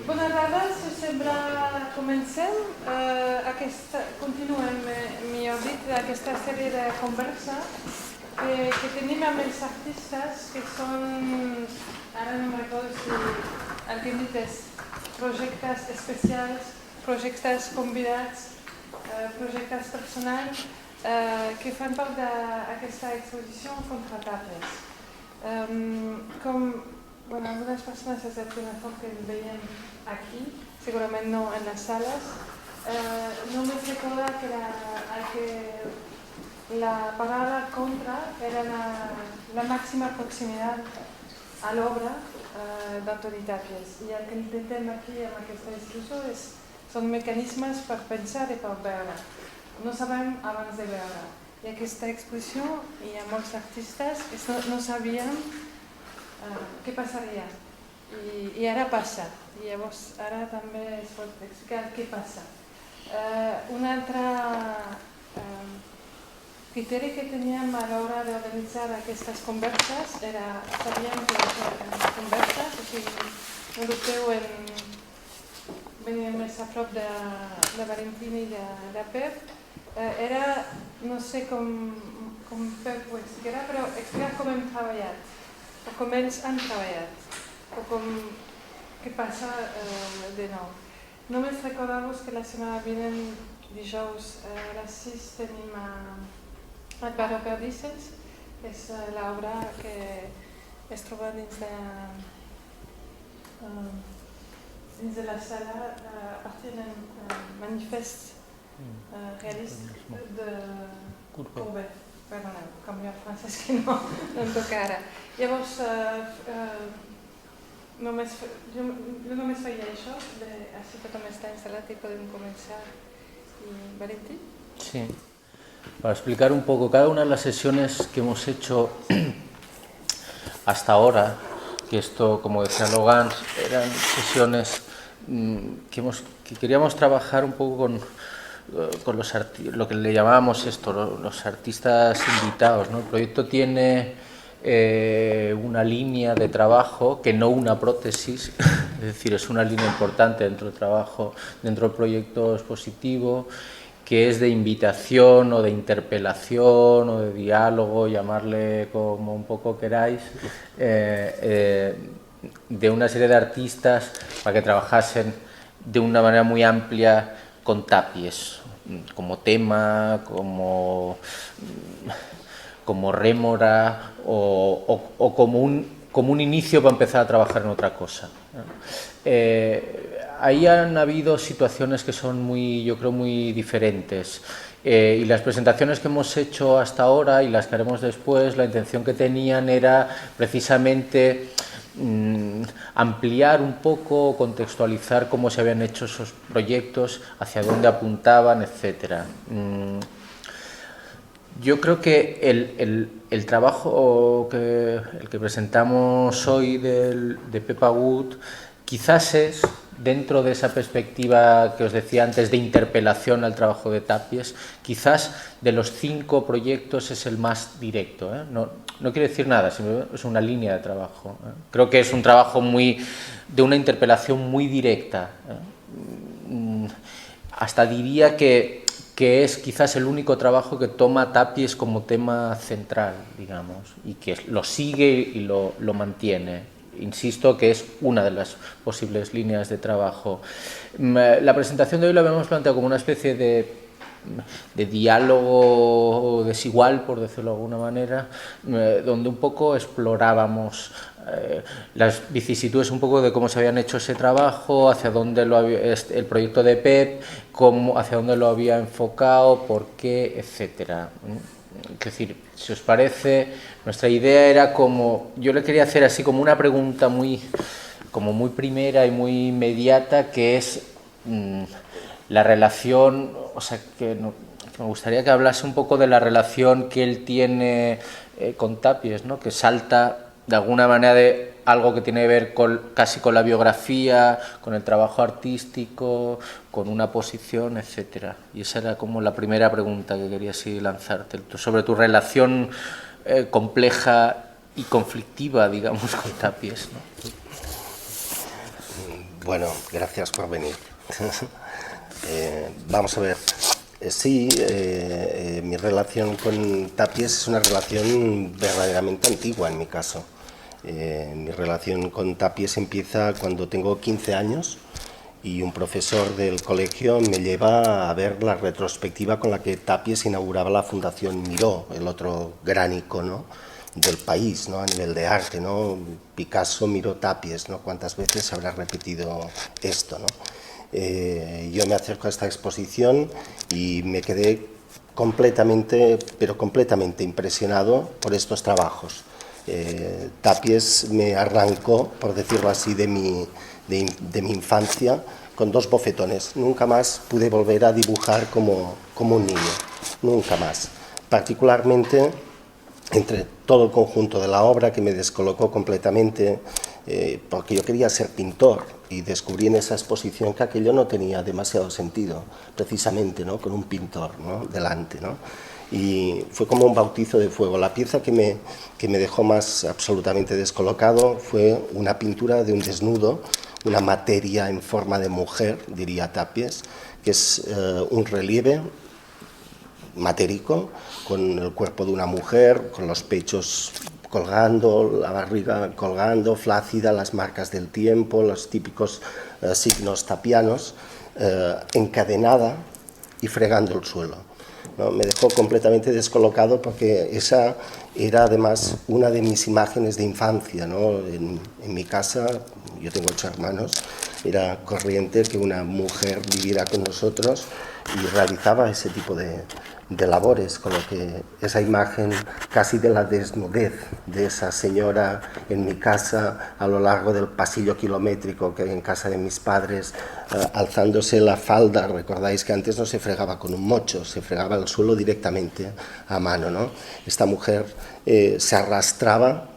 Bona tarda, si us sembla, comencem. Continuem, millor dit, aquesta sèrie de conversa que tenim amb els artistes que són, ara no em recordo si el que hem dit és projectes especials, projectes convidats, projectes personals que fan part d'aquesta exposició contra tapes. Bueno, algunas personas es el primer cop que veiem aquí, segurament no en les sales. No me recorda que la palabra contra era la máxima proximitat a l'obra d'Antoni Tàpies. I el que intentem aquí amb aquesta discussió són mecanismes per pensar i per veure. No sabem abans de veure. I aquesta exposició hi ha molts artistes que no sabien què passaria. I ara passa. I llavors ara també es pot explicar què passa. Un altre criteri que teníem a l'hora d'organitzar aquestes converses era, sabíem que eren converses, o sigui, no dubteu en venir més a prop de Valentín i de Pep. Era, no sé com Pep ho explicarà, però explicar com hem treballat, o com ells han treballat, o què passa de nou. Només recordar-vos que la setmana vinent, dijous a les 6, tenim el Baró Perdices, que és l'obra que es troba dins de la sala a partir del manifest realista de Courbet. Perdoneu, com jo el francès que no em toca ara. Llavors, jo només feia això, així que tothom està instal·lat i podem començar. Valentín? Sí, para explicar un poco, cada una de las sesiones que hemos hecho hasta ahora, que esto, como decía Logan, eran sesiones que queríamos trabajar un poco con lo que le llamábamos los artistas invitados, ¿no? El proyecto tiene una línea de trabajo que no una prótesis, es decir, es una línea importante dentro del trabajo, dentro del proyecto expositivo, que es de invitación o de interpelación o de diálogo, llamarle como un poco queráis, de una serie de artistas para que trabajasen de una manera muy amplia con Tàpies, como tema, como rémora o como un inicio para empezar a trabajar en otra cosa. Ahí han habido situaciones que son yo creo, muy diferentes. Y las presentaciones que hemos hecho hasta ahora y las que haremos después, la intención que tenían era precisamente ampliar un poco, contextualizar cómo se habían hecho esos proyectos, hacia dónde apuntaban, etc. Yo creo que el trabajo el que presentamos hoy de Pep Agut quizás es, dentro de esa perspectiva que os decía antes de interpelación al trabajo de Tàpies, quizás de los 5 proyectos es el más directo, ¿eh? No quiere decir nada, sino es una línea de trabajo, ¿eh? Creo que es un trabajo de una interpelación muy directa, ¿eh? Hasta diría que es quizás el único trabajo que toma Tàpies como tema central, digamos, y que lo sigue y lo mantiene. Insisto que es una de las posibles líneas de trabajo. La presentación de hoy la habíamos planteado como una especie de diálogo desigual, por decirlo de alguna manera, donde un poco explorábamos las vicisitudes un poco de cómo se habían hecho ese trabajo, hacia dónde el proyecto de Pep, hacia dónde lo había enfocado, por qué, etcétera. Es decir, si os parece, nuestra idea era yo le quería hacer así como una pregunta muy primera y muy inmediata, que es la relación, o sea, que me gustaría que hablase un poco de la relación que él tiene con Tàpies, ¿no? Que salta de alguna manera de algo que tiene que ver casi con la biografía, con el trabajo artístico, con una posición, etcétera. Y esa era como la primera pregunta que quería así lanzarte, sobre tu relación compleja y conflictiva, digamos, con Tàpies, ¿no? Bueno, gracias por venir. Vamos a ver. Sí, mi relación con Tapies es una relación verdaderamente antigua en mi caso. Mi relación con Tapies empieza cuando tengo 15 años y un profesor del colegio me lleva a ver la retrospectiva con la que Tapies inauguraba la Fundación Miró, el otro gran icono del país, ¿no? A nivel de arte, ¿no? Picasso, Miró, Tapies, ¿no? ¿Cuántas veces se habrá repetido esto, ¿no? Yo me acerco a esta exposición y me quedé completamente, pero completamente impresionado por estos trabajos. Tapies me arrancó, por decirlo así, de mi infancia con 2 bofetones. Nunca más pude volver a dibujar como un niño, nunca más. Particularmente entre todo el conjunto de la obra, que me descolocó completamente, porque yo quería ser pintor y descubrí en esa exposición que aquello no tenía demasiado sentido, precisamente, ¿no? Con un pintor, ¿no? Delante, ¿no? Y fue como un bautizo de fuego. La pieza que me dejó más absolutamente descolocado fue una pintura de un desnudo, una materia en forma de mujer, diría Tapies, que es un relieve matérico, con el cuerpo de una mujer, con los pechos colgando, la barriga colgando, flácida, las marcas del tiempo, los típicos signos tapianos, encadenada y fregando el suelo, ¿no? Me dejó completamente descolocado porque esa era además una de mis imágenes de infancia, ¿no? En mi casa, yo tengo 8 hermanos, era corriente que una mujer viviera con nosotros y realizaba ese tipo de labores, con lo que esa imagen casi de la desnudez de esa señora en mi casa, a lo largo del pasillo kilométrico que hay en casa de mis padres, alzándose la falda. Recordáis que antes no se fregaba con un mocho, se fregaba el suelo directamente a mano, ¿no? Esta mujer se arrastraba,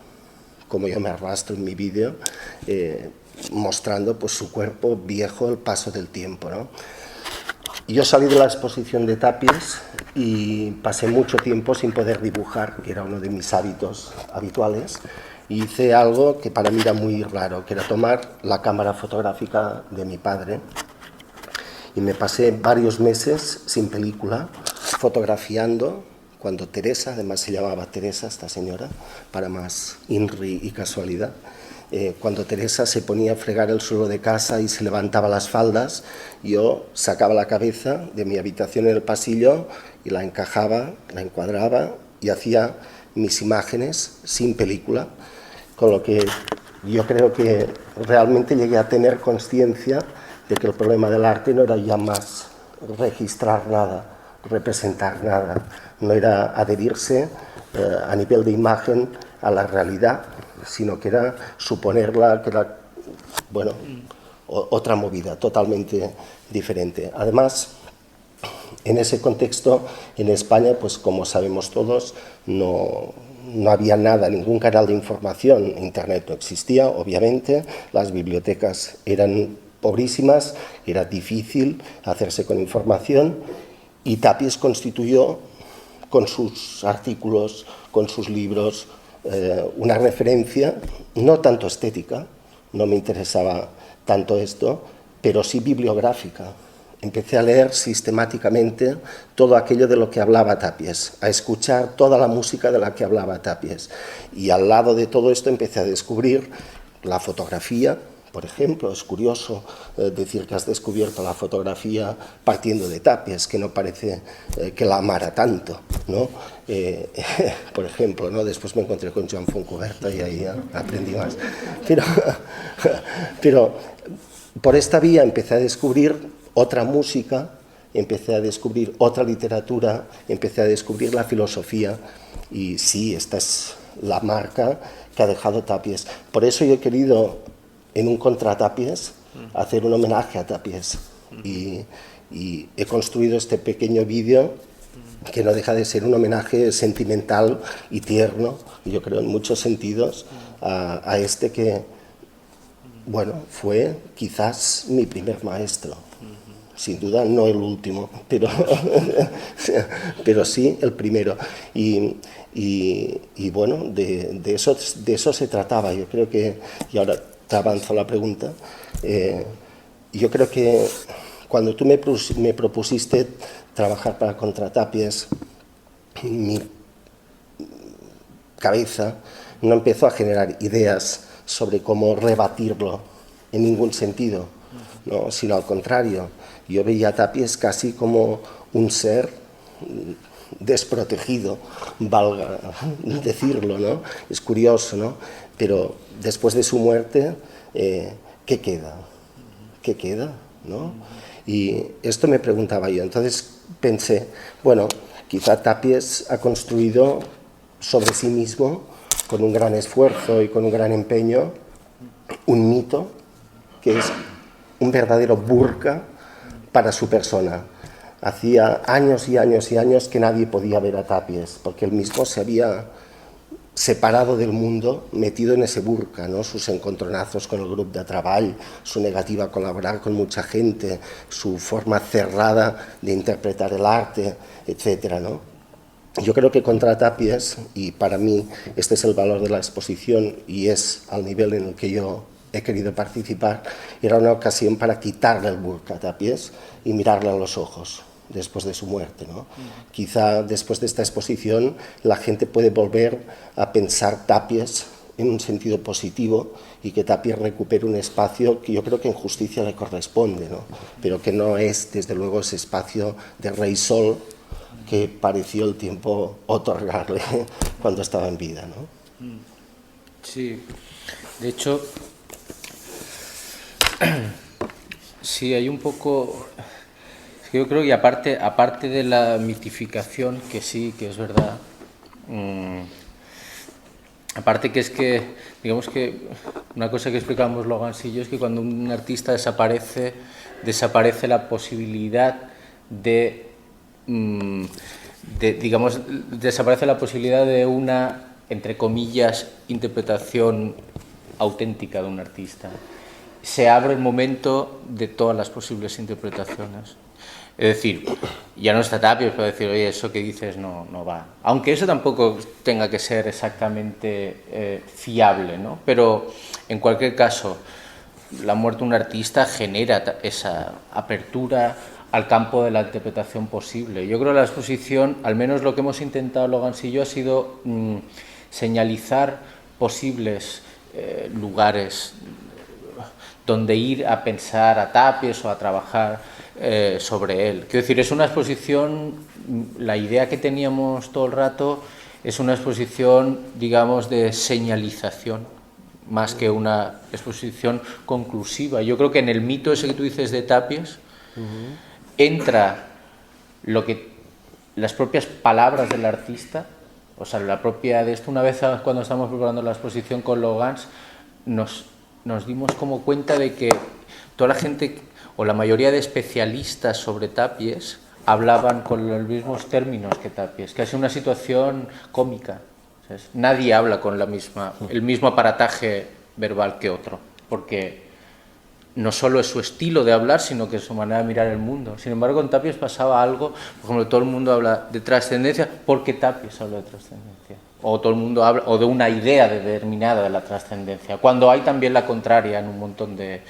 como yo me arrastro en mi vídeo, mostrando pues su cuerpo viejo, el paso del tiempo, ¿no? Yo salí de la exposición de Tapies y pasé mucho tiempo sin poder dibujar, que era uno de mis hábitos habituales, y hice algo que para mí era muy raro, que era tomar la cámara fotográfica de mi padre, y me pasé varios meses sin película, fotografiando, cuando Teresa, además se llamaba Teresa esta señora, para más INRI y casualidad, cuando Teresa se ponía a fregar el suelo de casa y se levantaba las faldas, yo sacaba la cabeza de mi habitación en el pasillo y la encajaba, la encuadraba y hacía mis imágenes sin película, con lo que yo creo que realmente llegué a tener conciencia de que el problema del arte no era ya más registrar nada, representar nada, no era adherirse a nivel de imagen a la realidad, sino que era suponerla, que era, bueno, otra movida totalmente diferente. Además, en ese contexto, en España, pues como sabemos todos, no había nada, ningún canal de información, Internet no existía, obviamente, las bibliotecas eran pobrísimas, era difícil hacerse con información, y Tapies constituyó, con sus artículos, con sus libros, una referencia, no tanto estética, no me interesaba tanto esto, pero sí bibliográfica. Empecé a leer sistemáticamente todo aquello de lo que hablaba Tapies, a escuchar toda la música de la que hablaba Tapies. Y al lado de todo esto empecé a descubrir la fotografía. Por ejemplo, es curioso decir que has descubierto la fotografía partiendo de Tapies, que no parece que la amara tanto, ¿no? Por ejemplo, ¿no? Después me encontré con Joan Fontcuberta y ahí aprendí más. Pero por esta vía empecé a descubrir otra música, empecé a descubrir otra literatura, empecé a descubrir la filosofía, y sí, esta es la marca que ha dejado Tapies. Por eso yo he querido, en un contra Tapies, hacer un homenaje a Tapies, y he construido este pequeño vídeo que no deja de ser un homenaje sentimental y tierno, yo creo en muchos sentidos, a este que, bueno, fue quizás mi primer maestro. Sin duda no el último, pero sí el primero. Y bueno, de eso se trataba. Yo creo que, y ahora te avanzo la pregunta. Yo creo que cuando tú me propusiste trabajar para Contratapies, mi cabeza no empezó a generar ideas sobre cómo rebatirlo en ningún sentido, ¿no? Sino al contrario. Yo veía a Tapies casi como un ser desprotegido, valga decirlo, ¿no? Es curioso, ¿no? Pero después de su muerte, ¿qué queda? ¿Qué queda? ¿No? Y esto me preguntaba yo. Entonces pensé, bueno, quizá Tapies ha construido sobre sí mismo, con un gran esfuerzo y con un gran empeño, un mito que es un verdadero burka para su persona. Hacía años y años y años que nadie podía ver a Tapies, porque él mismo se había separado del mundo, metido en ese burka, ¿no? Sus encontronazos con el grupo de treball, su negativa a colaborar con mucha gente, su forma cerrada de interpretar el arte, etcétera, ¿no? Yo creo que Contratapies, y para mí este es el valor de la exposición y es al nivel en el que yo he querido participar, era una ocasión para quitarle el burka a Tapies y mirarle a los ojos después de su muerte, ¿no? Quizá después de esta exposición la gente puede volver a pensar Tapies en un sentido positivo y que Tapies recupere un espacio que yo creo que en justicia le corresponde, ¿no? Pero que no es, desde luego, ese espacio de Rey Sol que pareció el tiempo otorgarle cuando estaba en vida, ¿no? Sí, de hecho, sí, hay un poco... Yo creo que aparte de la mitificación, que sí, que es verdad, aparte que es que, digamos que una cosa que explicamos Logan y yo es que cuando un artista desaparece la posibilidad digamos, desaparece la posibilidad de una, entre comillas, interpretación auténtica de un artista. Se abre el momento de todas las posibles interpretaciones. Es decir, ya no está Tapies para decir, oye, eso que dices no va. Aunque eso tampoco tenga que ser exactamente fiable, ¿no? Pero, en cualquier caso, la muerte de un artista genera esa apertura al campo de la interpretación posible. Yo creo que la exposición, al menos lo que hemos intentado Logan y yo, ha sido señalizar posibles lugares donde ir a pensar a Tapies o a trabajar sobre él. Quiero decir, es una exposición, la idea que teníamos todo el rato es una exposición, digamos, de señalización, más que una exposición conclusiva. Yo creo que en el mito ese que tú dices de Tapies entra las propias palabras del artista, o sea, la propia de esto. Una vez cuando estábamos preparando la exposición con Logans, nos dimos como cuenta de que toda la gente o la mayoría de especialistas sobre Tapies hablaban con los mismos términos que Tapies, que es una situación cómica. ¿Sabes? Nadie habla con el mismo aparataje verbal que otro, porque no solo es su estilo de hablar, sino que es su manera de mirar el mundo. Sin embargo, con Tapies pasaba algo, por ejemplo, todo el mundo habla de trascendencia porque Tapies habla de trascendencia. O todo el mundo habla o de una idea determinada de la trascendencia, cuando hay también la contraria en un montón de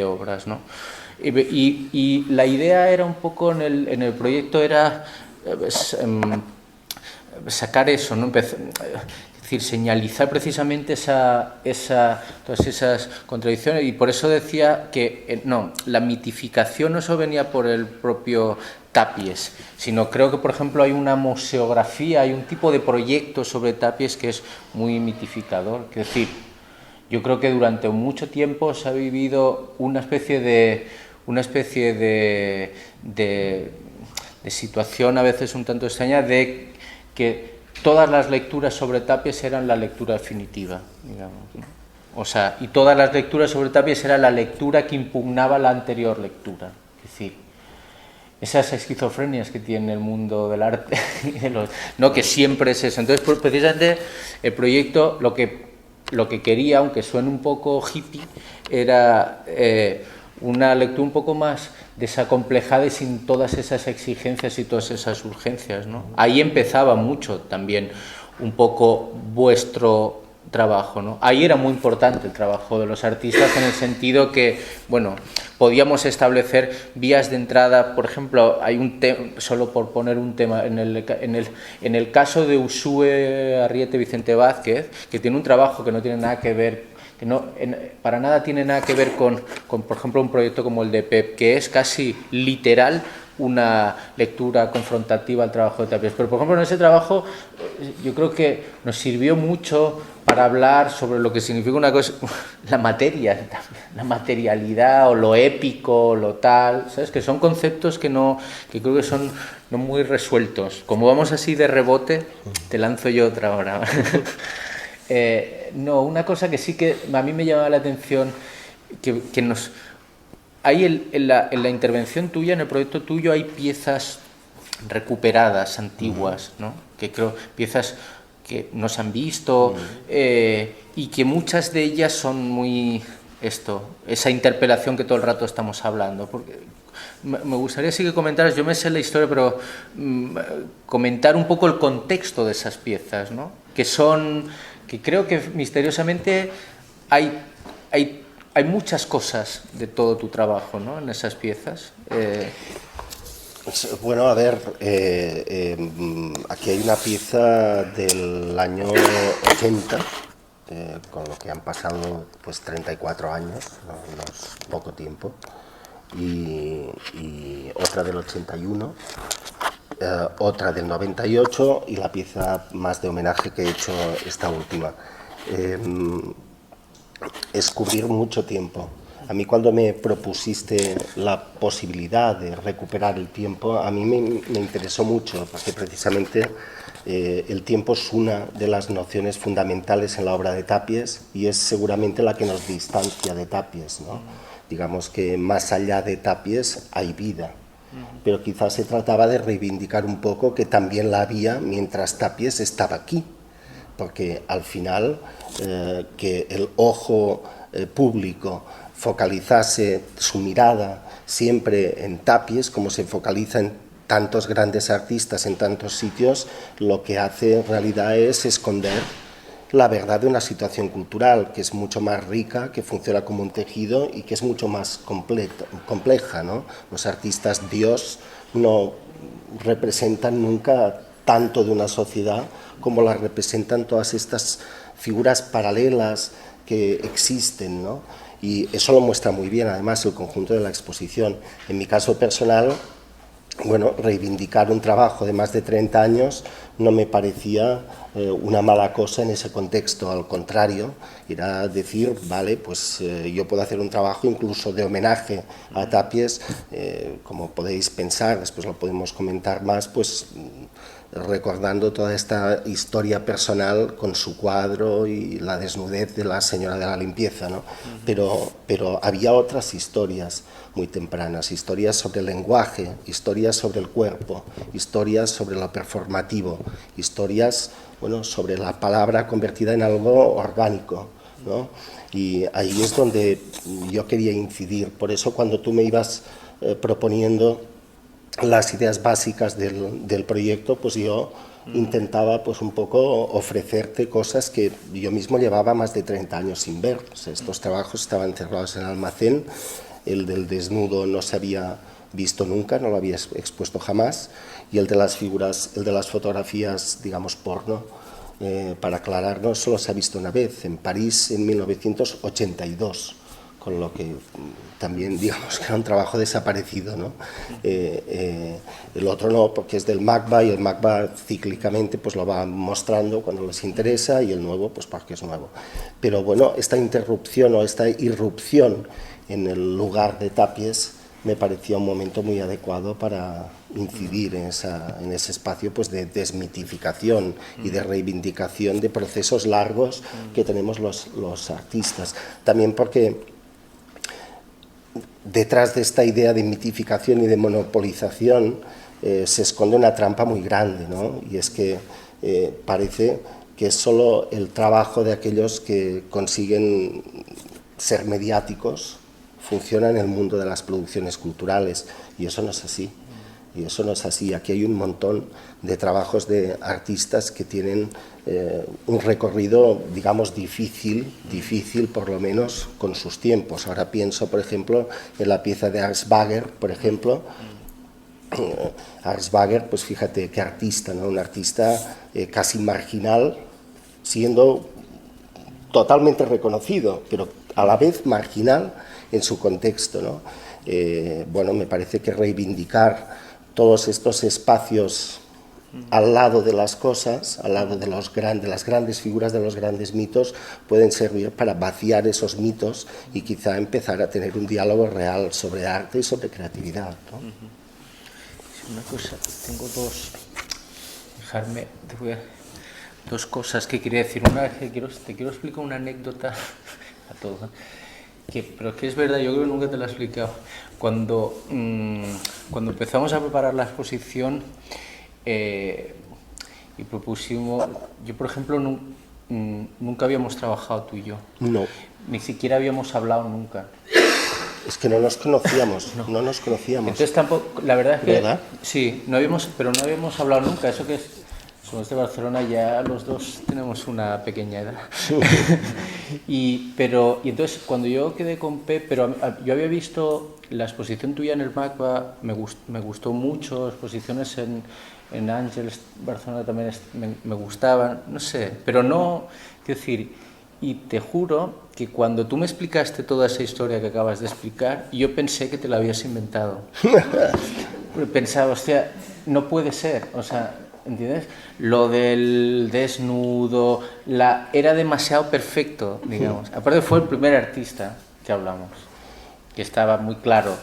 obras, ¿no? Y la idea era un poco en el proyecto era sacar eso, ¿no? Es decir, señalizar precisamente todas esas contradicciones, y por eso decía que la mitificación no solo venía por el propio Tapies, sino creo que, por ejemplo, hay una museografía, hay un tipo de proyecto sobre Tapies que es muy mitificador. Es decir, yo creo que durante mucho tiempo se ha vivido una especie de situación a veces un tanto extraña de que todas las lecturas sobre Tapies eran la lectura definitiva, digamos, ¿no? O sea, y todas las lecturas sobre Tapies era la lectura que impugnaba la anterior lectura. Es decir, esas esquizofrenias que tiene el mundo del arte, no, que siempre es eso. Entonces, precisamente, el proyecto lo que quería, aunque suene un poco hippie, era una lectura un poco más desacomplejada y sin todas esas exigencias y todas esas urgencias, ¿no? Ahí empezaba mucho también un poco vuestro trabajo, ¿no? Ahí era muy importante el trabajo de los artistas en el sentido que, bueno, podíamos establecer vías de entrada. Por ejemplo, hay un tema, solo por poner un tema, en el caso de Uxue Arrieta Vicente Vázquez, que tiene un trabajo que no tiene nada que ver, que no, para nada tiene nada que ver con, por ejemplo, un proyecto como el de Pep, que es casi literal una lectura confrontativa al trabajo de Tapies. Pero, por ejemplo, en ese trabajo yo creo que nos sirvió mucho para hablar sobre lo que significa una cosa, la materia, la materialidad o lo épico, lo tal, ¿sabes? Que son conceptos que creo que son no muy resueltos. Como vamos así de rebote, te lanzo yo otra ahora. No, una cosa que sí que a mí me llamaba la atención, que nos... Ahí en la intervención tuya, en el proyecto tuyo, hay piezas recuperadas, antiguas, ¿no? Que creo, piezas que no se han visto y que muchas de ellas son muy esa interpelación que todo el rato estamos hablando. Porque me gustaría sí que comentaras, yo me sé la historia, pero comentar un poco el contexto de esas piezas, ¿no? Que creo que misteriosamente hay muchas cosas de todo tu trabajo, ¿no? En esas piezas. Bueno, a ver, aquí hay una pieza del año 80, con lo que han pasado pues 34 años, no es poco tiempo, y otra del 81, otra del 98 y la pieza más de homenaje que he hecho esta última. Es cubrir mucho tiempo. A mí, cuando me propusiste la posibilidad de recuperar el tiempo, a mí me interesó mucho, porque precisamente el tiempo es una de las nociones fundamentales en la obra de Tapies y es seguramente la que nos distancia de Tapies, ¿no? Digamos que más allá de Tapies hay vida, pero quizás se trataba de reivindicar un poco que también la había mientras Tapies estaba aquí, porque al final que el ojo público focalizase su mirada siempre en Tapies, como se focaliza en tantos grandes artistas en tantos sitios, lo que hace en realidad es esconder la verdad de una situación cultural que es mucho más rica, que funciona como un tejido y que es mucho más compleja, ¿no? Los artistas Dios no representan nunca tanto de una sociedad como las representan todas estas figuras paralelas que existen, ¿no? Y eso lo muestra muy bien, además, el conjunto de la exposición. En mi caso personal, bueno, reivindicar un trabajo de más de 30 años no me parecía una mala cosa en ese contexto, al contrario, era decir, vale, pues yo puedo hacer un trabajo incluso de homenaje a Tapies, como podéis pensar, después lo podemos comentar más, pues recordando toda esta historia personal con su cuadro y la desnudez de la señora de la limpieza, ¿no? Pero había otras historias muy tempranas, historias sobre el lenguaje, historias sobre el cuerpo, historias sobre lo performativo, historias, bueno, sobre la palabra convertida en algo orgánico, ¿no? Y ahí es donde yo quería incidir. Por eso, cuando tú me ibas proponiendo las ideas básicas del proyecto, pues yo intentaba pues un poco ofrecerte cosas que yo mismo llevaba más de 30 años sin ver. O sea, estos trabajos estaban cerrados en el almacén, el del desnudo no se había visto nunca, no lo había expuesto jamás, y el de las figuras, el de las fotografías, digamos, porno, para aclararnos, solo se ha visto una vez, en París en 1982. Con lo que también, digamos, que era un trabajo desaparecido, ¿no? El otro no, porque es del MACBA, y el MACBA cíclicamente pues lo va mostrando cuando les interesa, y el nuevo pues porque es nuevo. Pero bueno, esta interrupción o esta irrupción en el lugar de Tapies me parecía un momento muy adecuado para incidir en ese espacio pues de desmitificación y de reivindicación de procesos largos que tenemos los artistas. También porque detrás de esta idea de mitificación y de monopolización se esconde una trampa muy grande, ¿no? Y es que parece que es solo el trabajo de aquellos que consiguen ser mediáticos funciona en el mundo de las producciones culturales, y eso no es así. y eso no es así. Aquí hay un montón de trabajos de artistas que tienen un recorrido, digamos, difícil por lo menos con sus tiempos. Ahora pienso, por ejemplo, en la pieza de Arsbager, por ejemplo. Arsbager, pues fíjate qué artista, ¿no? Un artista casi marginal, siendo totalmente reconocido, pero a la vez marginal en su contexto, ¿no? Bueno, me parece que reivindicar todos estos espacios al lado de las cosas, al lado de las grandes figuras, de los grandes mitos, pueden servir para vaciar esos mitos y quizá empezar a tener un diálogo real sobre arte y sobre creatividad, ¿no? Una cosa, tengo dos cosas que quería decir. Una vez que te quiero explicar una anécdota a todos, ¿no? Pero que es verdad, yo creo que nunca te la he explicado. Cuando empezamos a preparar la exposición y propusimos, yo por ejemplo nunca habíamos trabajado tú y yo. No. Ni siquiera habíamos hablado nunca. Es que no nos conocíamos, no nos conocíamos. Entonces tampoco, la verdad es que... ¿Verdad? Sí, no habíamos hablado nunca, eso que es... Somos de Barcelona, ya los dos tenemos una pequeña edad. y entonces cuando yo quedé con Pep, pero yo había visto la exposición tuya en el MACBA, me gustó mucho, exposiciones en Ángeles, Barcelona también me gustaban, no sé, pero no, quiero decir, y te juro que cuando tú me explicaste toda esa historia que acabas de explicar, yo pensé que te la habías inventado. Pensaba, hostia, no puede ser, o sea, ¿entiendes? Lo del desnudo, era demasiado perfecto, digamos. Aparte fue el primer artista que hablamos, que estaba muy claro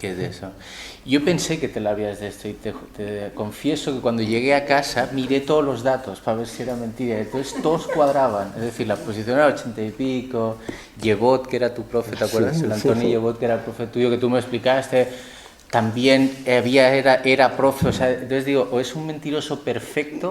que es de eso. Yo pensé que te la habías de esto y te confieso que cuando llegué a casa miré todos los datos para ver si era mentira. Entonces todos cuadraban, es decir, la exposición era 80 y pico, Yebot, que era tu profe, ¿te acuerdas? El Antonio Yebot, que era el profe tuyo, que tú me explicaste, también era profe, o sea, entonces digo, o es un mentiroso perfecto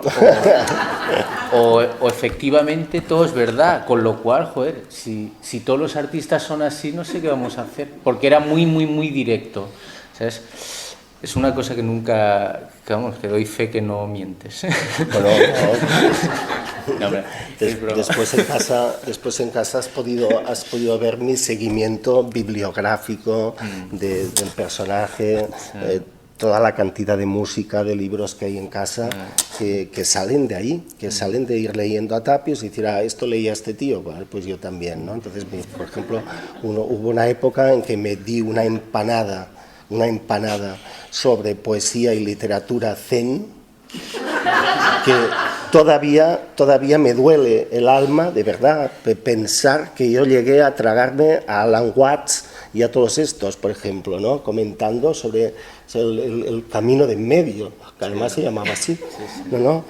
o efectivamente todo es verdad, con lo cual, joder, si todos los artistas son así, no sé qué vamos a hacer, porque era muy, muy, muy directo, ¿sabes? Es una cosa que nunca, que vamos, te doy fe que no mientes. Bueno, no, hombre, después en casa has podido ver mi seguimiento bibliográfico del personaje, toda la cantidad de música, de libros que hay en casa que salen de ahí, que salen de ir leyendo a Tapios y decir, esto leía este tío, bueno, pues yo también, ¿no? Entonces, por ejemplo, hubo una época en que me di una empanada sobre poesía y literatura zen, que todavía me duele el alma, de verdad, pensar que yo llegué a tragarme a Alan Watts y a todos estos, por ejemplo, ¿no? Comentando sobre el camino de en medio, que además se llamaba así, ¿no?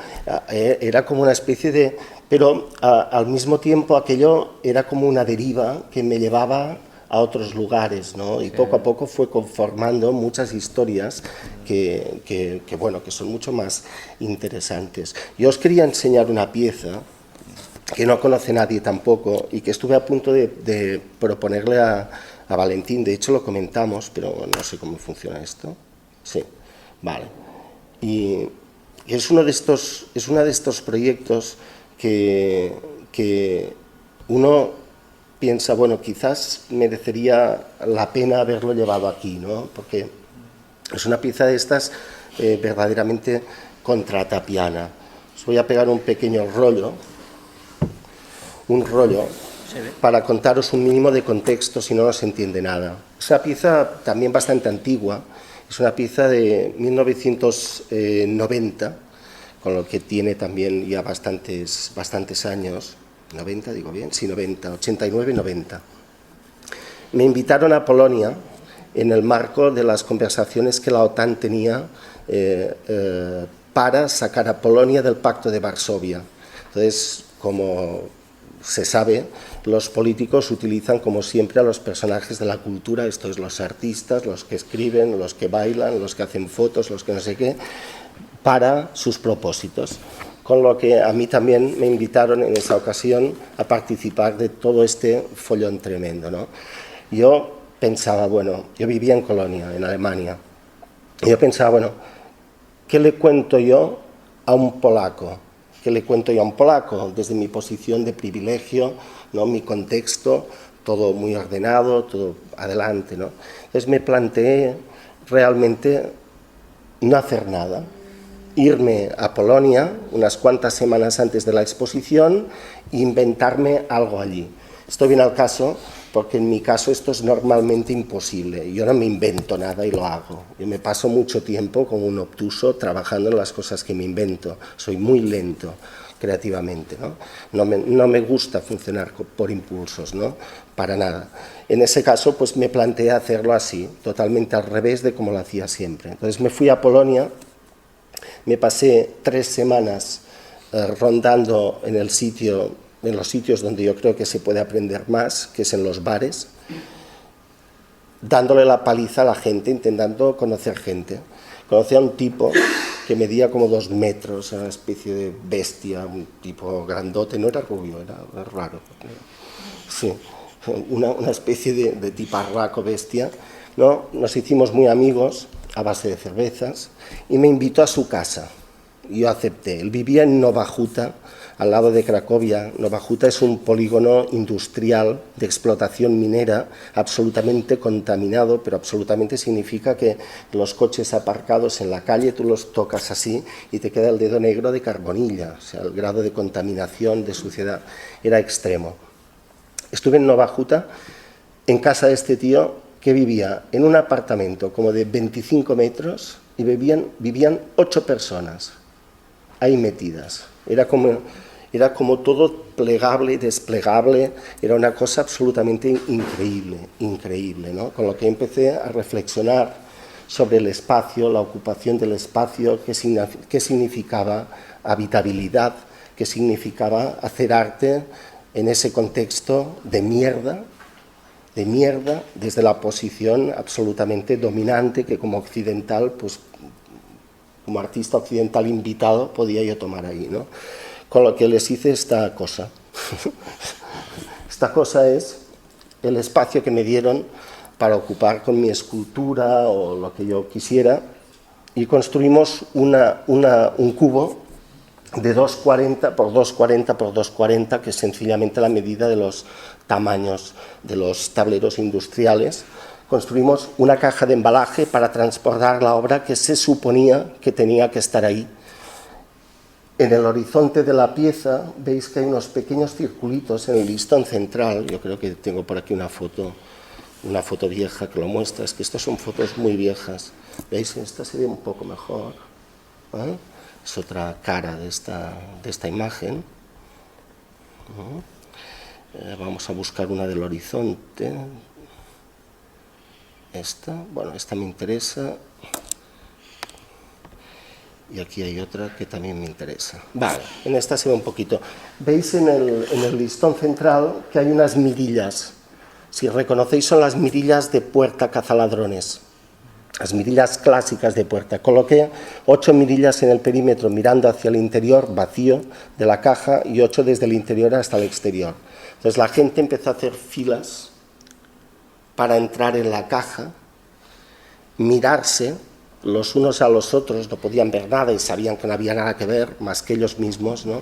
Era como una especie de... Pero al mismo tiempo aquello era como una deriva que me llevaba a otros lugares, ¿no? Y poco a poco fue conformando muchas historias que son mucho más interesantes. Yo os quería enseñar una pieza que no conoce nadie tampoco y que estuve a punto de proponerle a Valentín, de hecho lo comentamos, pero no sé cómo funciona esto. Sí, vale. Y es uno de estos proyectos que uno piensa, bueno, quizás merecería la pena haberlo llevado aquí, ¿no? Porque es una pieza de estas verdaderamente contratapiana. Os voy a pegar un pequeño rollo, para contaros un mínimo de contexto, si no, no se entiende nada. Es una pieza también bastante antigua, es una pieza de 1990, con lo que tiene también ya bastantes años. 90, digo bien, sí, 90, 89 y 90. Me invitaron a Polonia en el marco de las conversaciones que la OTAN tenía para sacar a Polonia del Pacto de Varsovia. Entonces, como se sabe, los políticos utilizan como siempre a los personajes de la cultura, esto es los artistas, los que escriben, los que bailan, los que hacen fotos, los que no sé qué, para sus propósitos. Con lo que a mí también me invitaron en esa ocasión a participar de todo este follón tremendo, ¿no? Yo pensaba, bueno, yo vivía en Colonia, en Alemania, Y yo pensaba, bueno, ¿qué le cuento yo a un polaco? ¿Qué le cuento yo a un polaco? Desde mi posición de privilegio, ¿no? Mi contexto, todo muy ordenado, todo adelante, ¿no? Entonces me planteé realmente no hacer nada, irme a Polonia unas cuantas semanas antes de la exposición e inventarme algo allí. Esto viene al caso porque en mi caso esto es normalmente imposible. Yo no me invento nada y lo hago. Yo me paso mucho tiempo como un obtuso trabajando en las cosas que me invento. Soy muy lento creativamente, ¿no? No me gusta funcionar por impulsos, ¿no? Para nada. En ese caso, pues me planteé hacerlo así, totalmente al revés de como lo hacía siempre. Entonces me fui a Polonia, me pasé 3 semanas rondando en los sitios donde yo creo que se puede aprender más, que es en los bares, dándole la paliza a la gente, intentando conocer gente. Conocí a un tipo que medía como 2 metros, una especie de bestia, un tipo grandote, no era rubio, era raro. Sí, una especie de tiparraco bestia, ¿no? Nos hicimos muy amigos a base de cervezas y me invitó a su casa. Yo acepté. Él vivía en Nowa Huta, al lado de Cracovia. Nowa Huta es un polígono industrial de explotación minera absolutamente contaminado, pero absolutamente significa que los coches aparcados en la calle tú los tocas así y te queda el dedo negro de carbonilla, o sea, el grado de contaminación, de suciedad, era extremo. Estuve en Nowa Huta, en casa de este tío que vivía en un apartamento como de 25 metros y vivían 8 personas ahí metidas. Era como todo plegable, desplegable, era una cosa absolutamente increíble, ¿no? Con lo que empecé a reflexionar sobre el espacio, la ocupación del espacio, qué significaba habitabilidad, qué significaba hacer arte en ese contexto de mierda, desde la posición absolutamente dominante que como occidental, pues como artista occidental invitado podía yo tomar ahí, ¿no? Con lo que les hice esta cosa. Esta cosa es el espacio que me dieron para ocupar con mi escultura o lo que yo quisiera y construimos un cubo de 2,40 por 2,40 por 2,40, que es sencillamente la medida de los tamaños de los tableros industriales. Construimos una caja de embalaje para transportar la obra que se suponía que tenía que estar ahí. En el horizonte de la pieza veis que hay unos pequeños circulitos en el listón central. Yo creo que tengo por aquí una foto vieja que lo muestra. Es que estas son fotos muy viejas. ¿Veis? Esta se ve un poco mejor, ¿eh? Es otra cara de esta imagen. Vamos a buscar una del horizonte. Esta me interesa. Y aquí hay otra que también me interesa. Vale, en esta se ve un poquito. Veis en el listón central que hay unas mirillas. Si reconocéis, son las mirillas de puerta cazaladrones. Las mirillas clásicas de puerta. Coloqué 8 mirillas en el perímetro mirando hacia el interior vacío de la caja y 8 desde el interior hasta el exterior. Entonces la gente empezó a hacer filas para entrar en la caja, mirarse los unos a los otros, no podían ver nada y sabían que no había nada que ver más que ellos mismos, ¿no?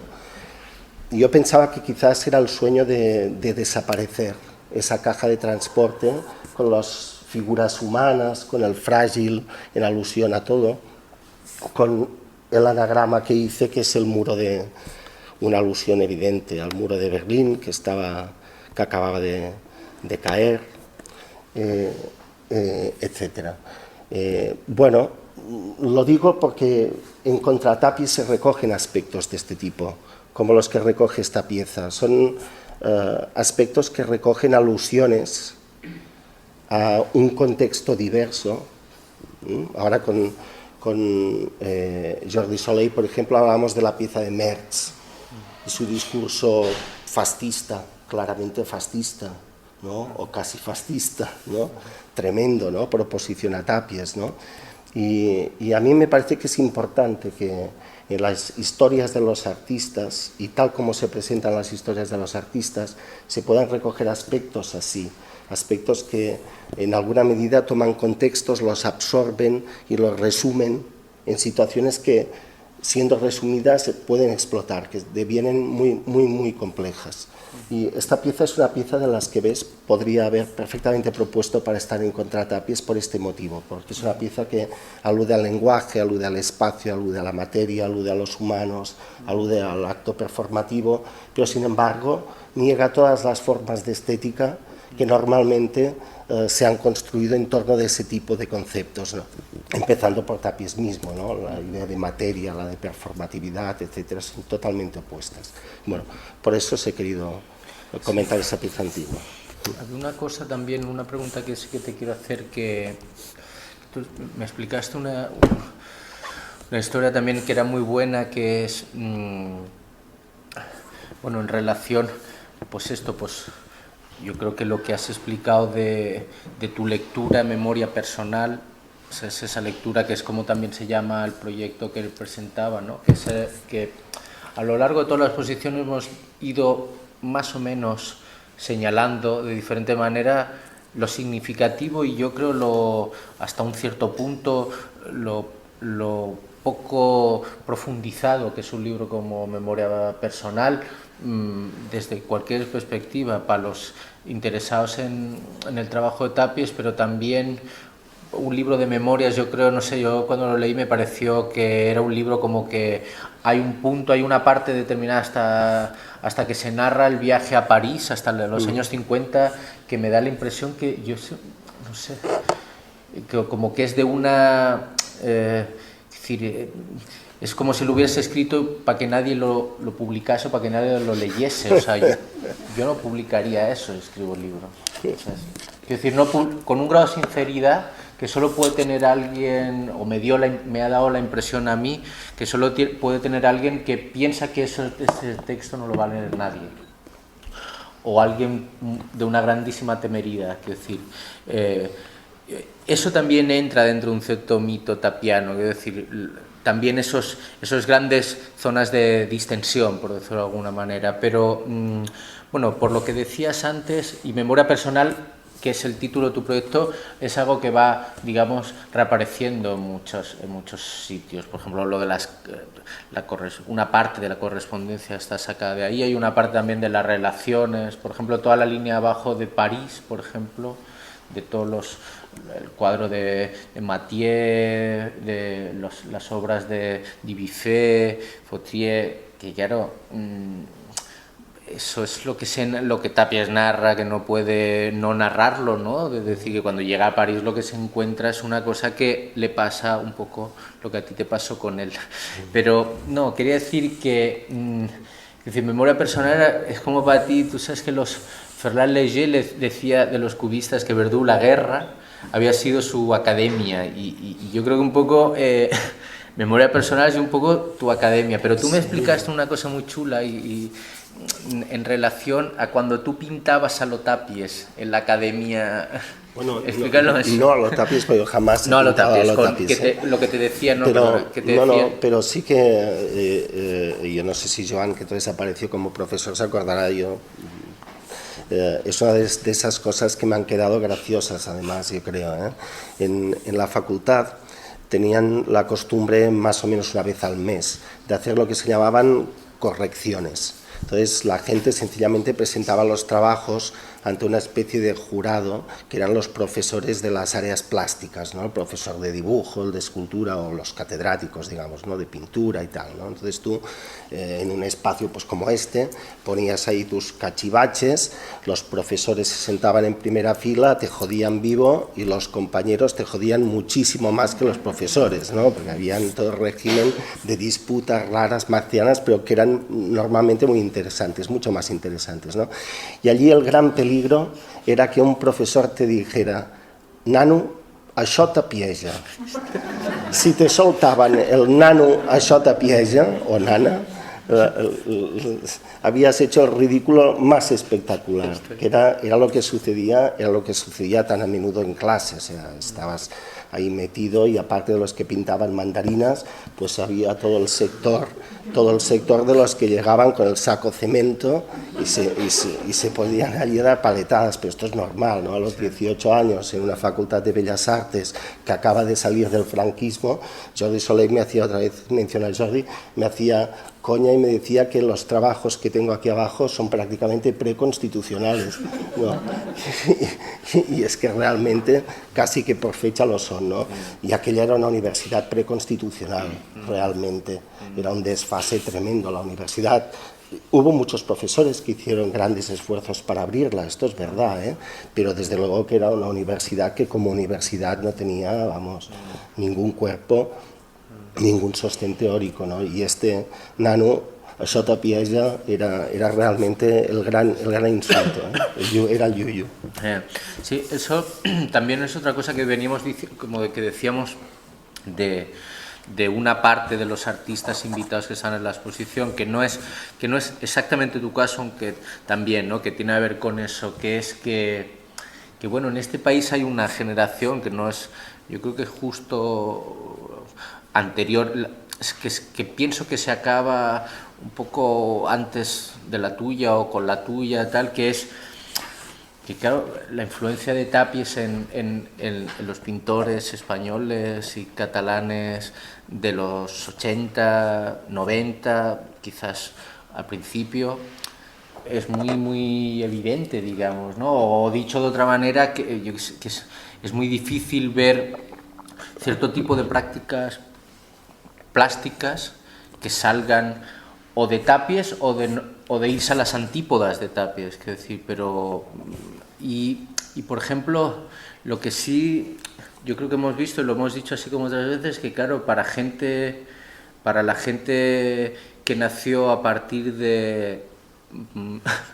Y yo pensaba que quizás era el sueño de desaparecer esa caja de transporte con las figuras humanas, con el frágil en alusión a todo, con el anagrama que hice, que es el muro de una alusión evidente al muro de Berlín que acababa de caer, etcétera. Bueno, lo digo porque en Contratapies se recogen aspectos de este tipo, como los que recoge esta pieza. Son aspectos que recogen alusiones a un contexto diverso. Ahora con Jordi Soleil, por ejemplo, hablábamos de la pieza de Merz y su discurso fascista, claramente fascista, ¿no? O casi fascista, ¿no? Tremendo, ¿no? Proposición Tapies, ¿no? Y a mí me parece que es importante que en las historias de los artistas, y tal como se presentan las historias de los artistas, se puedan recoger aspectos así, aspectos que en alguna medida toman contextos, los absorben y los resumen en situaciones que, siendo resumidas, pueden explotar, que devienen muy complejas. Y esta pieza es una pieza de las que ves podría haber perfectamente propuesto para estar en Contratapies por este motivo, porque es una pieza que alude al lenguaje, alude al espacio, alude a la materia, alude a los humanos, alude al acto performativo, pero sin embargo niega todas las formas de estética que normalmente se han construido en torno de ese tipo de conceptos, ¿no? Empezando por Tapies mismo, ¿no? La idea de materia, la de performatividad, etcétera, son totalmente opuestas. Bueno, por eso os he querido comentar esa pieza antigua. Había una cosa también, una pregunta que sí que te quiero hacer, que tú me explicaste una historia también que era muy buena, que es, bueno, en relación, pues esto, pues yo creo que lo que has explicado de tu lectura, memoria personal, pues es esa lectura que es como también se llama el proyecto que él presentaba, ¿no? Que a lo largo de todas las exposiciones hemos ido más o menos señalando de diferente manera lo significativo y yo creo hasta un cierto punto lo poco profundizado que es un libro como Memoria Personal, desde cualquier perspectiva para los interesados en el trabajo de Tapies, pero también un libro de memorias. Yo creo, no sé, yo cuando lo leí me pareció que era un libro como que hay un punto, hay una parte determinada hasta que se narra el viaje a París, hasta los años 50, que me da la impresión que yo no sé, que como que es de una es decir, es como si lo hubiese escrito para que nadie lo publicase o para que nadie lo leyese. O sea, yo no publicaría eso, escribo el libro. O sea, quiero decir, no, con un grado de sinceridad que solo puede tener alguien, o me ha dado la impresión a mí, que solo puede tener alguien que piensa que ese texto no lo va a leer nadie. O alguien de una grandísima temeridad, quiero decir. Eso también entra dentro de un cierto mito tapiano, quiero decir, también esos grandes zonas de distensión, por decirlo de alguna manera, pero bueno, por lo que decías antes, y Memoria Personal, que es el título de tu proyecto, es algo que va, digamos, reapareciendo en muchos sitios. Por ejemplo, lo de una parte de la correspondencia está sacada de ahí, hay una parte también de las relaciones, por ejemplo, toda la línea abajo de París, por ejemplo, de todos el cuadro de Mathieu, de las obras de Dubuffet, Fautrier, que claro, eso es lo que Tapies narra, que no puede no narrarlo, ¿no? Es decir, que cuando llega a París lo que se encuentra es una cosa que le pasa un poco lo que a ti te pasó con él. Pero no, quería decir que Memoria Personal es como para ti, tú sabes que Ferland Léger les decía de los cubistas que Verdoux, la guerra, había sido su academia, y yo creo que un poco Memoria Personal es un poco tu academia, pero tú me explicaste una cosa muy chula y en relación a cuando tú pintabas a lo Tapies en la academia. Bueno, explícanos eso. No a lo Tapies, pero yo jamás he pintado a lo Tapies. Lo que te decía, ¿no? Pero sí que, yo no sé si Joan, que entonces apareció como profesor, se acordará. Es una de esas cosas que me han quedado graciosas, además, yo creo. En la facultad tenían la costumbre, más o menos una vez al mes, de hacer lo que se llamaban correcciones. Entonces la gente sencillamente presentaba los trabajos ante una especie de jurado que eran los profesores de las áreas plásticas, ¿no? El profesor de dibujo, el de escultura o los catedráticos, digamos, ¿no? De pintura y tal, ¿no? Entonces tú en un espacio pues como este ponías ahí tus cachivaches, los profesores se sentaban en primera fila, te jodían vivo y los compañeros te jodían muchísimo más que los profesores, ¿no? Porque había todo el régimen de disputas raras marcianas, pero que eran normalmente muy interesantes, mucho más interesantes, ¿no? Y allí el gran peligro era que un profesor te dijera: nano, això tapieja. Si te soltaven el nano, això tapieja, o nana, habías hecho el ridículo más espectacular, que era lo que sucedía tan a menudo en clase, o sea, estabas ahí metido y aparte de los que pintaban mandarinas, pues había todo el sector de los que llegaban con el saco cemento y se podían allí dar paletadas, pero esto es normal, ¿no? A los 18 años en una facultad de Bellas Artes que acaba de salir del franquismo, Jordi Soler me hacía, otra vez mencionar Jordi, me hacía coña y me decía que los trabajos que tengo aquí abajo son prácticamente preconstitucionales, ¿no? Y es que realmente casi que por fecha lo son, ¿no? Y aquella era una universidad preconstitucional, realmente, era un desfase tremendo la universidad. Hubo muchos profesores que hicieron grandes esfuerzos para abrirla, esto es verdad, ¿eh? Pero desde luego que era una universidad que como universidad no tenía, vamos, ningún cuerpo, ningún sostén teórico, ¿no? Y este nano, sota Piaget, era realmente el gran insulto, ¿eh? Era el yuyu. Sí, eso también es otra cosa que veníamos diciendo, como de que decíamos de una parte de los artistas invitados que están en la exposición, que no es exactamente tu caso, aunque también, ¿no? Que tiene que ver con eso, que es que bueno, en este país hay una generación que no es, yo creo que justo anterior, que pienso que se acaba un poco antes de la tuya o con la tuya, tal, que es que claro, la influencia de Tapies en los pintores españoles y catalanes de los 80, 90, quizás al principio, es muy evidente, digamos, ¿no? O dicho de otra manera, que es muy difícil ver cierto tipo de prácticas plásticas que salgan o de Tapies o de irse a las antípodas de Tapies, quiero decir, pero y por ejemplo, lo que sí yo creo que hemos visto y lo hemos dicho así como otras veces, que claro, para la gente que nació a partir de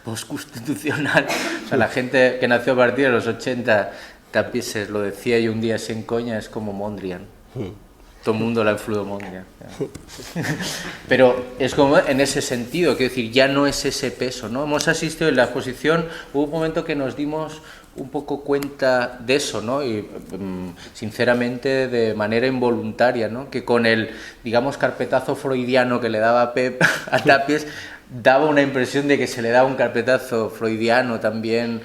postconstitucional, o sea, la gente que nació a partir de los 80, Tapies lo decía y un día sin coña, es como Mondrian. Todo el mundo la ha influido Mondrian. Pero es como en ese sentido, quiero decir, ya no es ese peso, ¿no? Hemos asistido en la exposición, hubo un momento que nos dimos un poco cuenta de eso, ¿no? Y sinceramente de manera involuntaria, ¿no? Que con el, digamos, carpetazo freudiano que le daba Pep a Tapies, daba una impresión de que se le daba un carpetazo freudiano también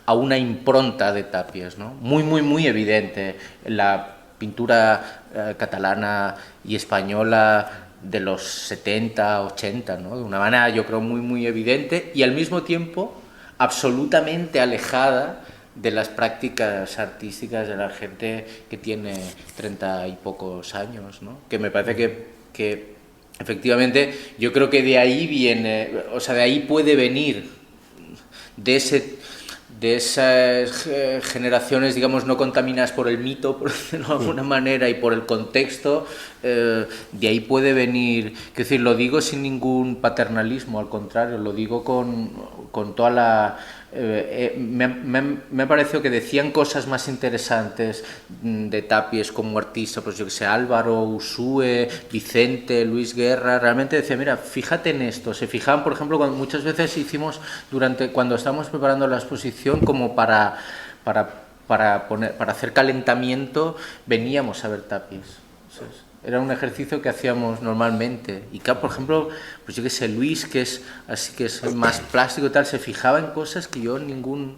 a una impronta de Tapies, ¿no? Muy evidente. La pintura catalana y española de los 70, 80, ¿no? De una manera yo creo muy evidente y al mismo tiempo absolutamente alejada de las prácticas artísticas de la gente que tiene 30 y pocos años, ¿no? Que me parece que efectivamente yo creo que de ahí viene, o sea, de ahí puede venir, de esas generaciones, digamos, no contaminadas por el mito, por decirlo de alguna manera, y por el contexto, de ahí puede venir, es decir, lo digo sin ningún paternalismo, al contrario, lo digo con toda la... me ha parecido que decían cosas más interesantes de Tapies como artista, pues yo que sé, Álvaro, Ushue, Vicente, Luis Guerra, realmente decía, mira, fíjate en esto, se fijaban, por ejemplo, cuando muchas veces hicimos, cuando estábamos preparando la exposición, como para hacer calentamiento, veníamos a ver Tapies. Era un ejercicio que hacíamos normalmente. Y claro, por ejemplo, pues yo que sé, Luis, que es así, que es más plástico y tal, se fijaba en cosas que yo ningún...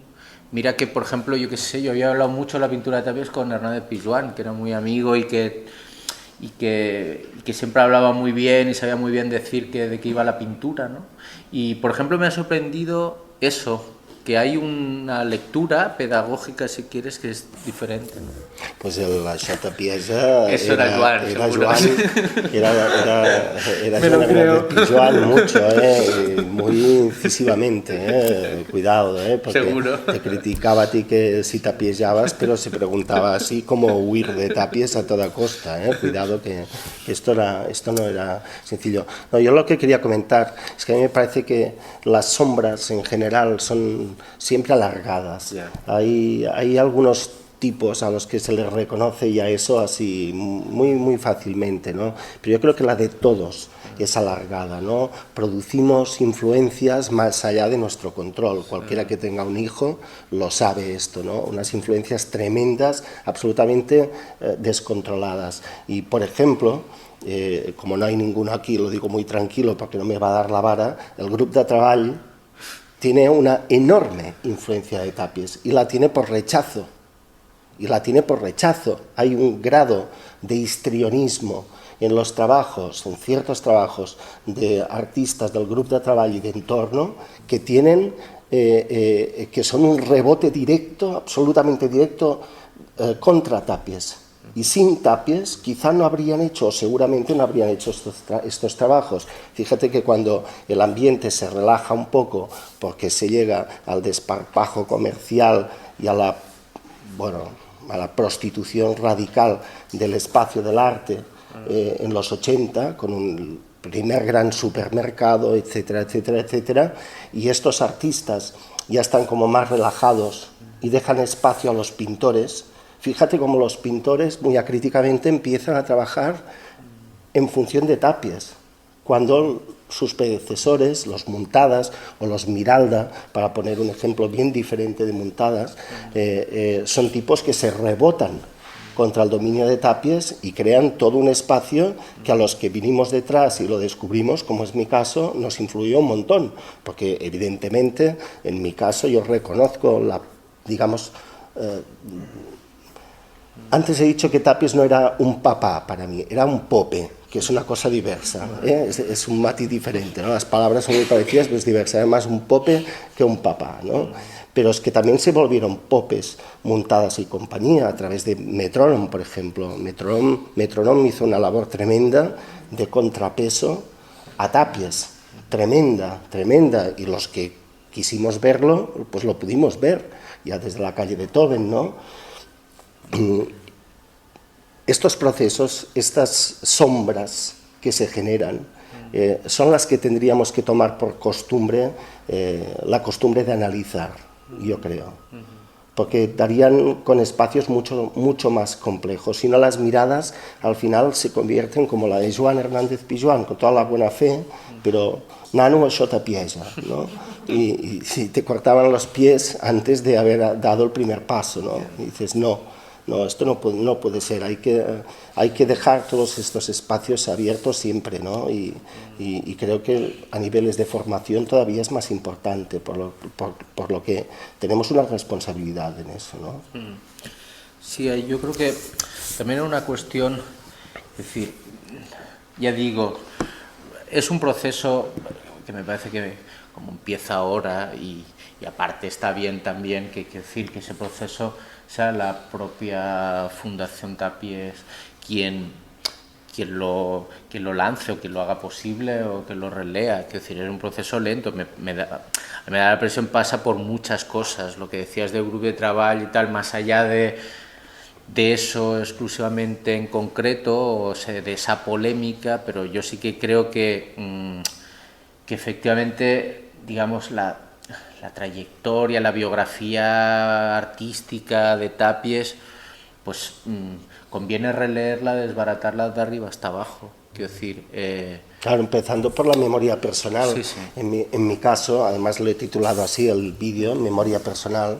Mira que, por ejemplo, yo que sé, yo había hablado mucho de la pintura de Tapies con Hernández Pijuan, que era muy amigo y que siempre hablaba muy bien y sabía muy bien decir de qué iba la pintura, ¿no? Y, por ejemplo, me ha sorprendido eso, que hay una lectura pedagógica, si quieres, que es diferente, ¿no? Pues la Xota Piaget era Joan, era Joan mucho, muy incisivamente, cuidado, porque seguro. Te criticaba a ti que si tapiejabas, pero se preguntaba así cómo huir de Tapies a toda costa, cuidado que esto no era sencillo. No, yo lo que quería comentar es que a mí me parece que las sombras en general son siempre alargadas. Yeah. Hay algunos tipos a los que se les reconoce ya eso así muy fácilmente, ¿no? Pero yo creo que la de todos es alargada, ¿no? Producimos influencias más allá de nuestro control. Cualquiera que tenga un hijo lo sabe esto, ¿no? Unas influencias tremendas, absolutamente descontroladas. Y, por ejemplo, como no hay ninguno aquí, lo digo muy tranquilo porque no me va a dar la vara, el grupo de trabajo tiene una enorme influencia de Tàpies y la tiene por rechazo. Hay un grado de histrionismo en los trabajos, en ciertos trabajos de artistas del grupo de trabajo y de entorno que tienen, que son un rebote directo, absolutamente directo, contra Tàpies. Y sin Tàpies quizá no habrían hecho, o seguramente no habrían hecho estos trabajos. Fíjate que cuando el ambiente se relaja un poco porque se llega al desparpajo comercial y a la prostitución radical del espacio del arte en los 80, con un primer gran supermercado, etcétera, etcétera, etcétera, y estos artistas ya están como más relajados y dejan espacio a los pintores. Fíjate cómo los pintores muy acríticamente empiezan a trabajar en función de Tàpies, cuando sus predecesores, los Muntadas o los Miralda, para poner un ejemplo bien diferente de Muntadas, son tipos que se rebotan contra el dominio de Tàpies y crean todo un espacio que a los que vinimos detrás y lo descubrimos, como es mi caso, nos influyó un montón, porque evidentemente en mi caso yo reconozco antes he dicho que Tàpies no era un papá para mí, era un pope, que es una cosa diversa, es un matiz diferente, ¿no? Las palabras son muy parecidas, pero es diversa, era más un pope que un papá, ¿no? Pero es que también se volvieron popes Muntadas y compañía a través de Metrónom, por ejemplo. Metrónom hizo una labor tremenda de contrapeso a Tàpies, tremenda, y los que quisimos verlo, pues lo pudimos ver, ya desde la calle de Beethoven, ¿no? Estos procesos, estas sombras que se generan, son las que tendríamos que tomar por costumbre, la costumbre de analizar, yo creo, porque darían con espacios mucho más complejos. Si no, las miradas al final se convierten como la de Joan Hernández Pijuan, con toda la buena fe, pero nano, això t'apiesa, ¿no? Y si te cortaban los pies antes de haber dado el primer paso, ¿no? Y dices, no, esto no puede ser, hay que dejar todos estos espacios abiertos siempre, ¿no? Y creo que a niveles de formación todavía es más importante, por lo que tenemos una responsabilidad en eso, ¿no? Sí, yo creo que también es una cuestión, es decir, ya digo, es un proceso que me parece que como empieza ahora y aparte está bien también que decir que ese proceso sea la propia Fundación Tàpies quien lo lance o quien lo haga posible o que lo relea. Es decir, es un proceso lento, me da la impresión, pasa por muchas cosas, lo que decías de grupo de trabajo y tal, más allá de eso exclusivamente en concreto, o sea, de esa polémica, pero yo sí que creo que efectivamente, digamos, la trayectoria, la biografía artística de Tàpies, pues conviene releerla, desbaratarla de arriba hasta abajo. Quiero decir, claro, empezando por la memoria personal. Sí, sí. En mi caso, además lo he titulado así, el vídeo, Memoria Personal,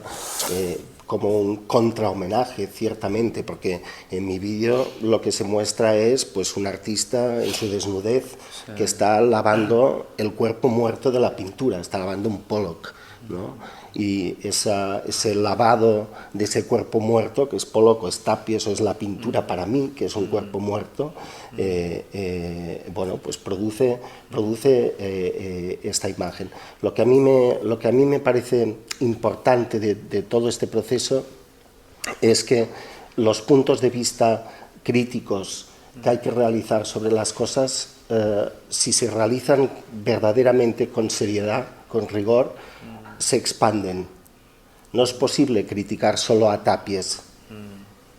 como un contrahomenaje, ciertamente, porque en mi vídeo lo que se muestra es pues un artista en su desnudez, sí, que está lavando el cuerpo muerto de la pintura, está lavando un Pollock, ¿no? Y ese lavado de ese cuerpo muerto, que es Pollock o es Tàpies o es la pintura para mí, que es un cuerpo muerto, bueno, pues produce esta imagen. Lo que a mí me parece importante de todo este proceso es que los puntos de vista críticos que hay que realizar sobre las cosas, si se realizan verdaderamente con seriedad, con rigor, se expanden. No es posible criticar solo a Tàpies.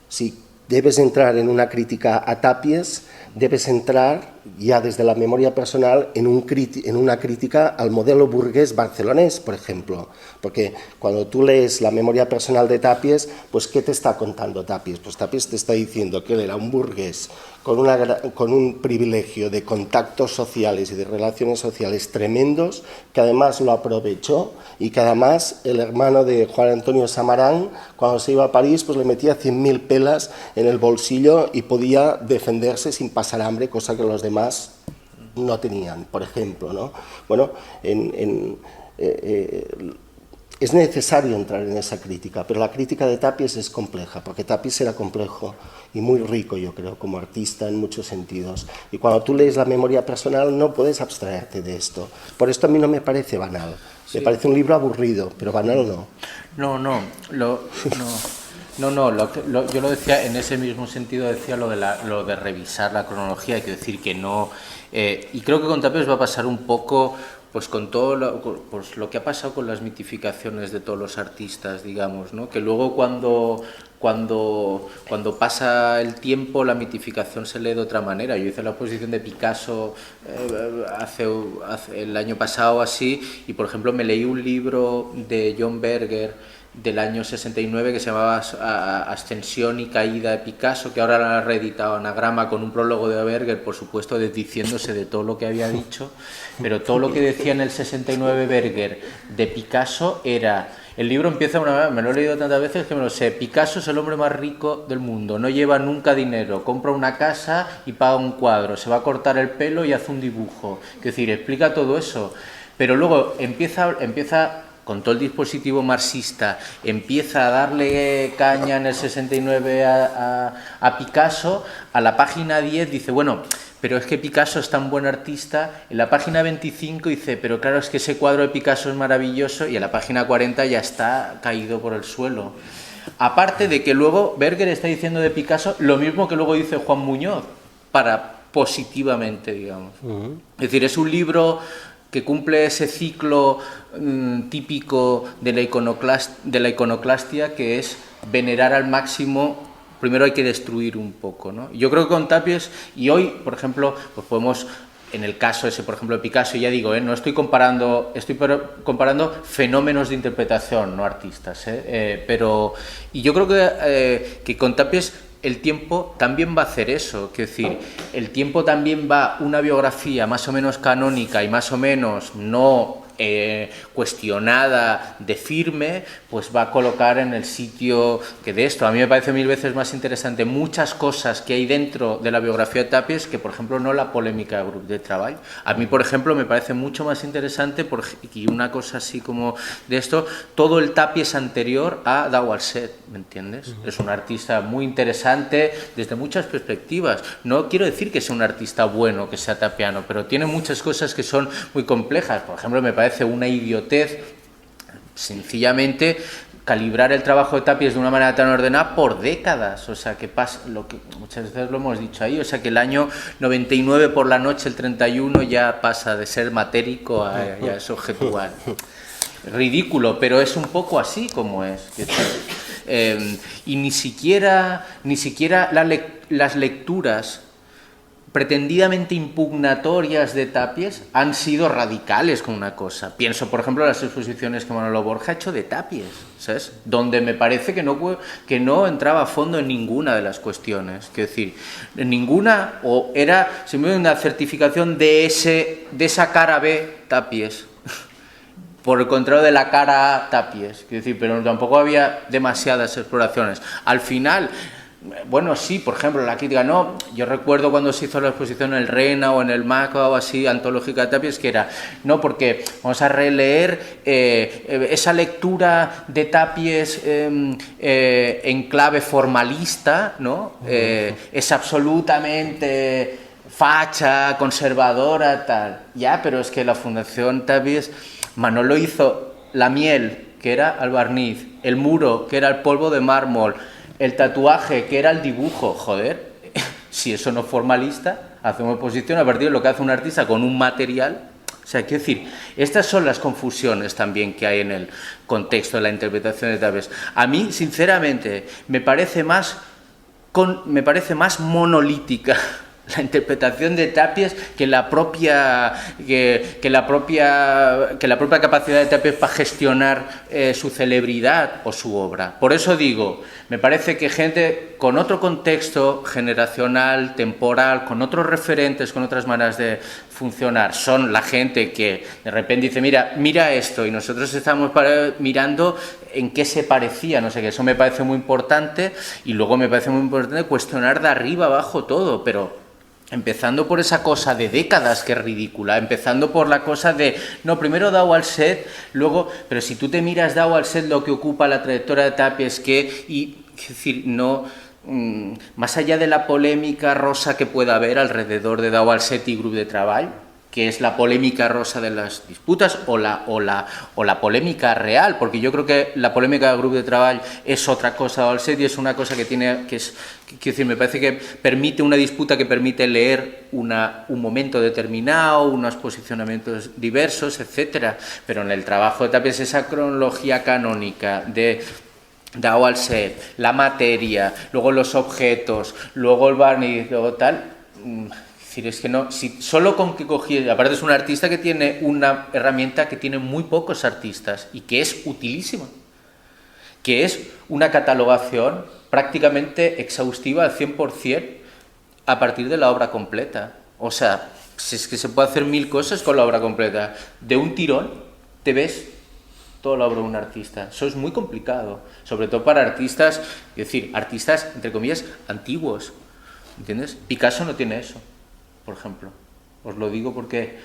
Si debes entrar en una crítica a Tàpies, debes entrar ya desde la memoria personal en una crítica al modelo burgués barcelonés, por ejemplo. Porque cuando tú lees la memoria personal de Tàpies, pues ¿qué te está contando Tàpies? Pues Tàpies te está diciendo que él era un burgués con un privilegio de contactos sociales y de relaciones sociales tremendos, que además lo aprovechó y que además el hermano de Juan Antonio Samarán, cuando se iba a París, pues le metía 100.000 pelas en el bolsillo y podía defenderse sin pasar hambre, cosa que los demás no tenían, por ejemplo, ¿no? Bueno, es necesario entrar en esa crítica, pero la crítica de Tàpies es compleja, porque Tàpies era complejo y muy rico, yo creo, como artista en muchos sentidos. Y cuando tú lees la memoria personal no puedes abstraerte de esto. Por esto a mí no me parece banal. Sí. Me parece un libro aburrido, pero banal no. Yo lo decía en ese mismo sentido, decía lo de revisar la cronología, hay que decir que no... y creo que con Tàpies va a pasar un poco... Pues con todo lo que ha pasado con las mitificaciones de todos los artistas, digamos, ¿no? Que luego cuando pasa el tiempo la mitificación se lee de otra manera. Yo hice la exposición de Picasso hace el año pasado así, y por ejemplo me leí un libro de John Berger del año 69 que se llamaba Ascensión y Caída de Picasso, que ahora lo han reeditado Anagrama con un prólogo de Berger, por supuesto desdiciéndose de todo lo que había dicho, pero todo lo que decía en el 69 Berger de Picasso era... El libro empieza me lo he leído tantas veces que me lo sé. Picasso es el hombre más rico del mundo, no lleva nunca dinero, compra una casa y paga un cuadro, se va a cortar el pelo y hace un dibujo. Es decir, explica todo eso, pero luego empieza con todo el dispositivo marxista, empieza a darle caña en el 69 a Picasso. A la página 10 dice, bueno, pero es que Picasso es tan buen artista. En la página 25 dice, pero claro, es que ese cuadro de Picasso es maravilloso, y en la página 40 ya está caído por el suelo. Aparte de que luego Berger está diciendo de Picasso lo mismo que luego dice Juan Muñoz, positivamente, digamos. Es decir, es un libro que cumple ese ciclo típico de la iconoclastia, que es venerar al máximo. Primero hay que destruir un poco, ¿no? Yo creo que con Tàpies, y hoy, por ejemplo, pues podemos, en el caso ese, por ejemplo, de Picasso, ya digo, no estoy comparando, comparando fenómenos de interpretación, no artistas, pero, y yo creo que con Tàpies el tiempo también va a hacer eso, es decir, el tiempo también va, una biografía más o menos canónica y más o menos no cuestionada de firme, pues va a colocar en el sitio que de esto. A mí me parece 1000 veces más interesante muchas cosas que hay dentro de la biografía de Tàpies que, por ejemplo, no la polémica de Grup de Treball. A mí, por ejemplo, me parece mucho más interesante, y una cosa así como de esto, todo el Tàpies anterior a Dau al Set, ¿me entiendes? Es un artista muy interesante desde muchas perspectivas. No quiero decir que sea un artista bueno, que sea tapiano, pero tiene muchas cosas que son muy complejas. Por ejemplo, me parece una idiotez sencillamente calibrar el trabajo de Tàpies de una manera tan ordenada por décadas. O sea, que pasa lo que muchas veces lo hemos dicho ahí, o sea, que el año 99 por la noche, el 31, ya pasa de ser matérico a ya es objetual. Ridículo, pero es un poco así como es. Y ni siquiera las lecturas pretendidamente impugnatorias de Tàpies han sido radicales con una cosa. Pienso, por ejemplo, en las exposiciones que Manolo Borja ha hecho de Tàpies, ¿sabes? Donde me parece que no entraba a fondo en ninguna de las cuestiones. Es decir, en ninguna, o era simplemente una certificación de esa cara B Tàpies, por el contrario de la cara A Tàpies. Es decir, pero tampoco había demasiadas exploraciones. Al final, bueno, sí, por ejemplo, la crítica, no, yo recuerdo cuando se hizo la exposición en el RENA o en el MAC o así, antológica de Tàpies, que era, no, porque vamos a releer esa lectura de Tàpies en clave formalista, ¿no? Es absolutamente facha, conservadora, tal. Ya, pero es que la Fundación Tàpies, Manolo hizo la miel, que era el barniz, el muro, que era el polvo de mármol, el tatuaje, que era el dibujo. Joder, si eso no es formalista, hacemos exposición a partir de lo que hace un artista con un material. O sea, quiero decir, estas son las confusiones también que hay en el contexto de la interpretación de Tàpies. A mí, sinceramente, me parece más monolítica la interpretación de Tàpies que la propia capacidad de Tàpies para gestionar su celebridad o su obra. Por eso digo, me parece que gente con otro contexto generacional, temporal, con otros referentes, con otras maneras de funcionar, son la gente que de repente dice, mira esto, y nosotros estamos mirando en qué se parecía, no sé qué, eso me parece muy importante, y luego me parece muy importante cuestionar de arriba abajo todo, pero empezando por esa cosa de décadas que es ridícula, empezando por la cosa de, no, primero Dau al set, luego, pero si tú te miras Dau al set lo que ocupa la trayectoria de Tàpies, es decir, no, más allá de la polémica rosa que pueda haber alrededor de Dau al set y grupo de trabajo, que es la polémica rosa de las disputas o la polémica real, porque yo creo que la polémica del grupo de trabajo es otra cosa al set y es una cosa que tiene, quiero decir, me parece que permite una disputa que permite leer un momento determinado, unos posicionamientos diversos, etcétera, pero en el trabajo de Tàpies esa cronología canónica de Dau al set, la materia, luego los objetos, luego el barniz, luego tal. Es que no, si solo con que cogí, aparte es un artista que tiene una herramienta que tiene muy pocos artistas y que es utilísima, que es una catalogación prácticamente exhaustiva al 100% a partir de la obra completa. O sea, si es que se puede hacer 1000 cosas con la obra completa. De un tirón te ves toda la obra de un artista. Eso es muy complicado, sobre todo para artistas, es decir, artistas, entre comillas, antiguos. ¿Entiendes? Picasso no tiene eso, por ejemplo. Os lo digo porque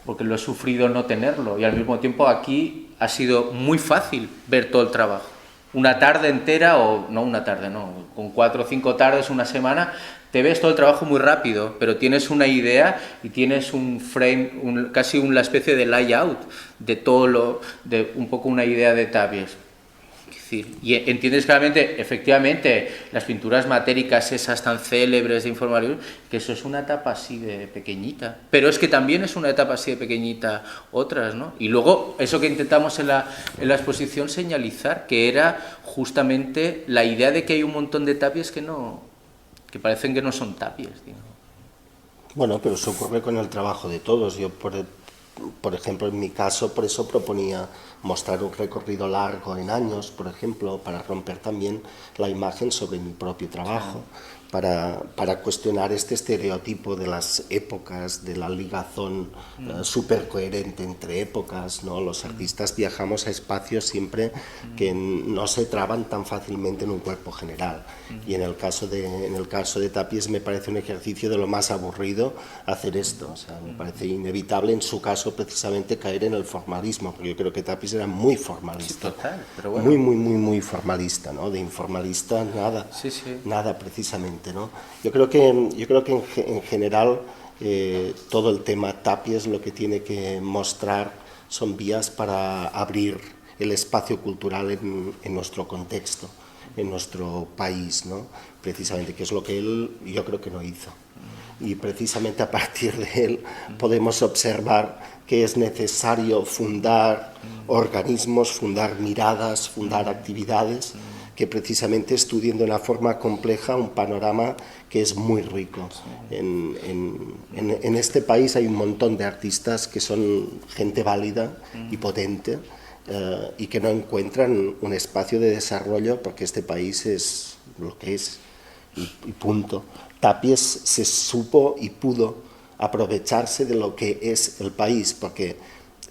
lo he sufrido no tenerlo y al mismo tiempo aquí ha sido muy fácil ver todo el trabajo. Una tarde entera, o no una tarde, no, con 4 o 5 tardes, una semana, te ves todo el trabajo muy rápido, pero tienes una idea y tienes un frame, casi una especie de layout de todo de un poco una idea de Tàpies. Y entiendes claramente, efectivamente, las pinturas matéricas esas tan célebres de Informalium, que eso es una etapa así de pequeñita, pero es que también es una etapa así de pequeñita otras, ¿no? Y luego, eso que intentamos en la exposición señalizar, que era justamente la idea de que hay un montón de Tàpies que parecen que no son Tàpies, digamos. Bueno, pero eso ocurre con el trabajo de todos. Yo, por ejemplo, en mi caso, por eso proponía mostrar un recorrido largo en años, por ejemplo, para romper también la imagen sobre mi propio trabajo, para cuestionar este estereotipo de las épocas, de la ligazón súper coherente entre épocas, ¿no? Los artistas viajamos a espacios siempre que no se traban tan fácilmente en un cuerpo general. Y en el caso de Tàpies me parece un ejercicio de lo más aburrido hacer esto. O sea, me parece inevitable en su caso precisamente caer en el formalismo, porque yo creo que Tàpies era muy formalista. Sí, total, pero bueno. Muy formalista, ¿no? De informalista nada, nada precisamente, ¿no? Yo creo que en general todo el tema Tàpies lo que tiene que mostrar son vías para abrir el espacio cultural en nuestro contexto, en nuestro país, ¿no? Precisamente, que es lo que él yo creo que no hizo. Y precisamente a partir de él podemos observar que es necesario fundar organismos, fundar miradas, fundar actividades que precisamente estudien de una forma compleja un panorama que es muy rico. En este país hay un montón de artistas que son gente válida y potente y que no encuentran un espacio de desarrollo porque este país es lo que es y punto. Tàpies se supo y pudo aprovecharse de lo que es el país, porque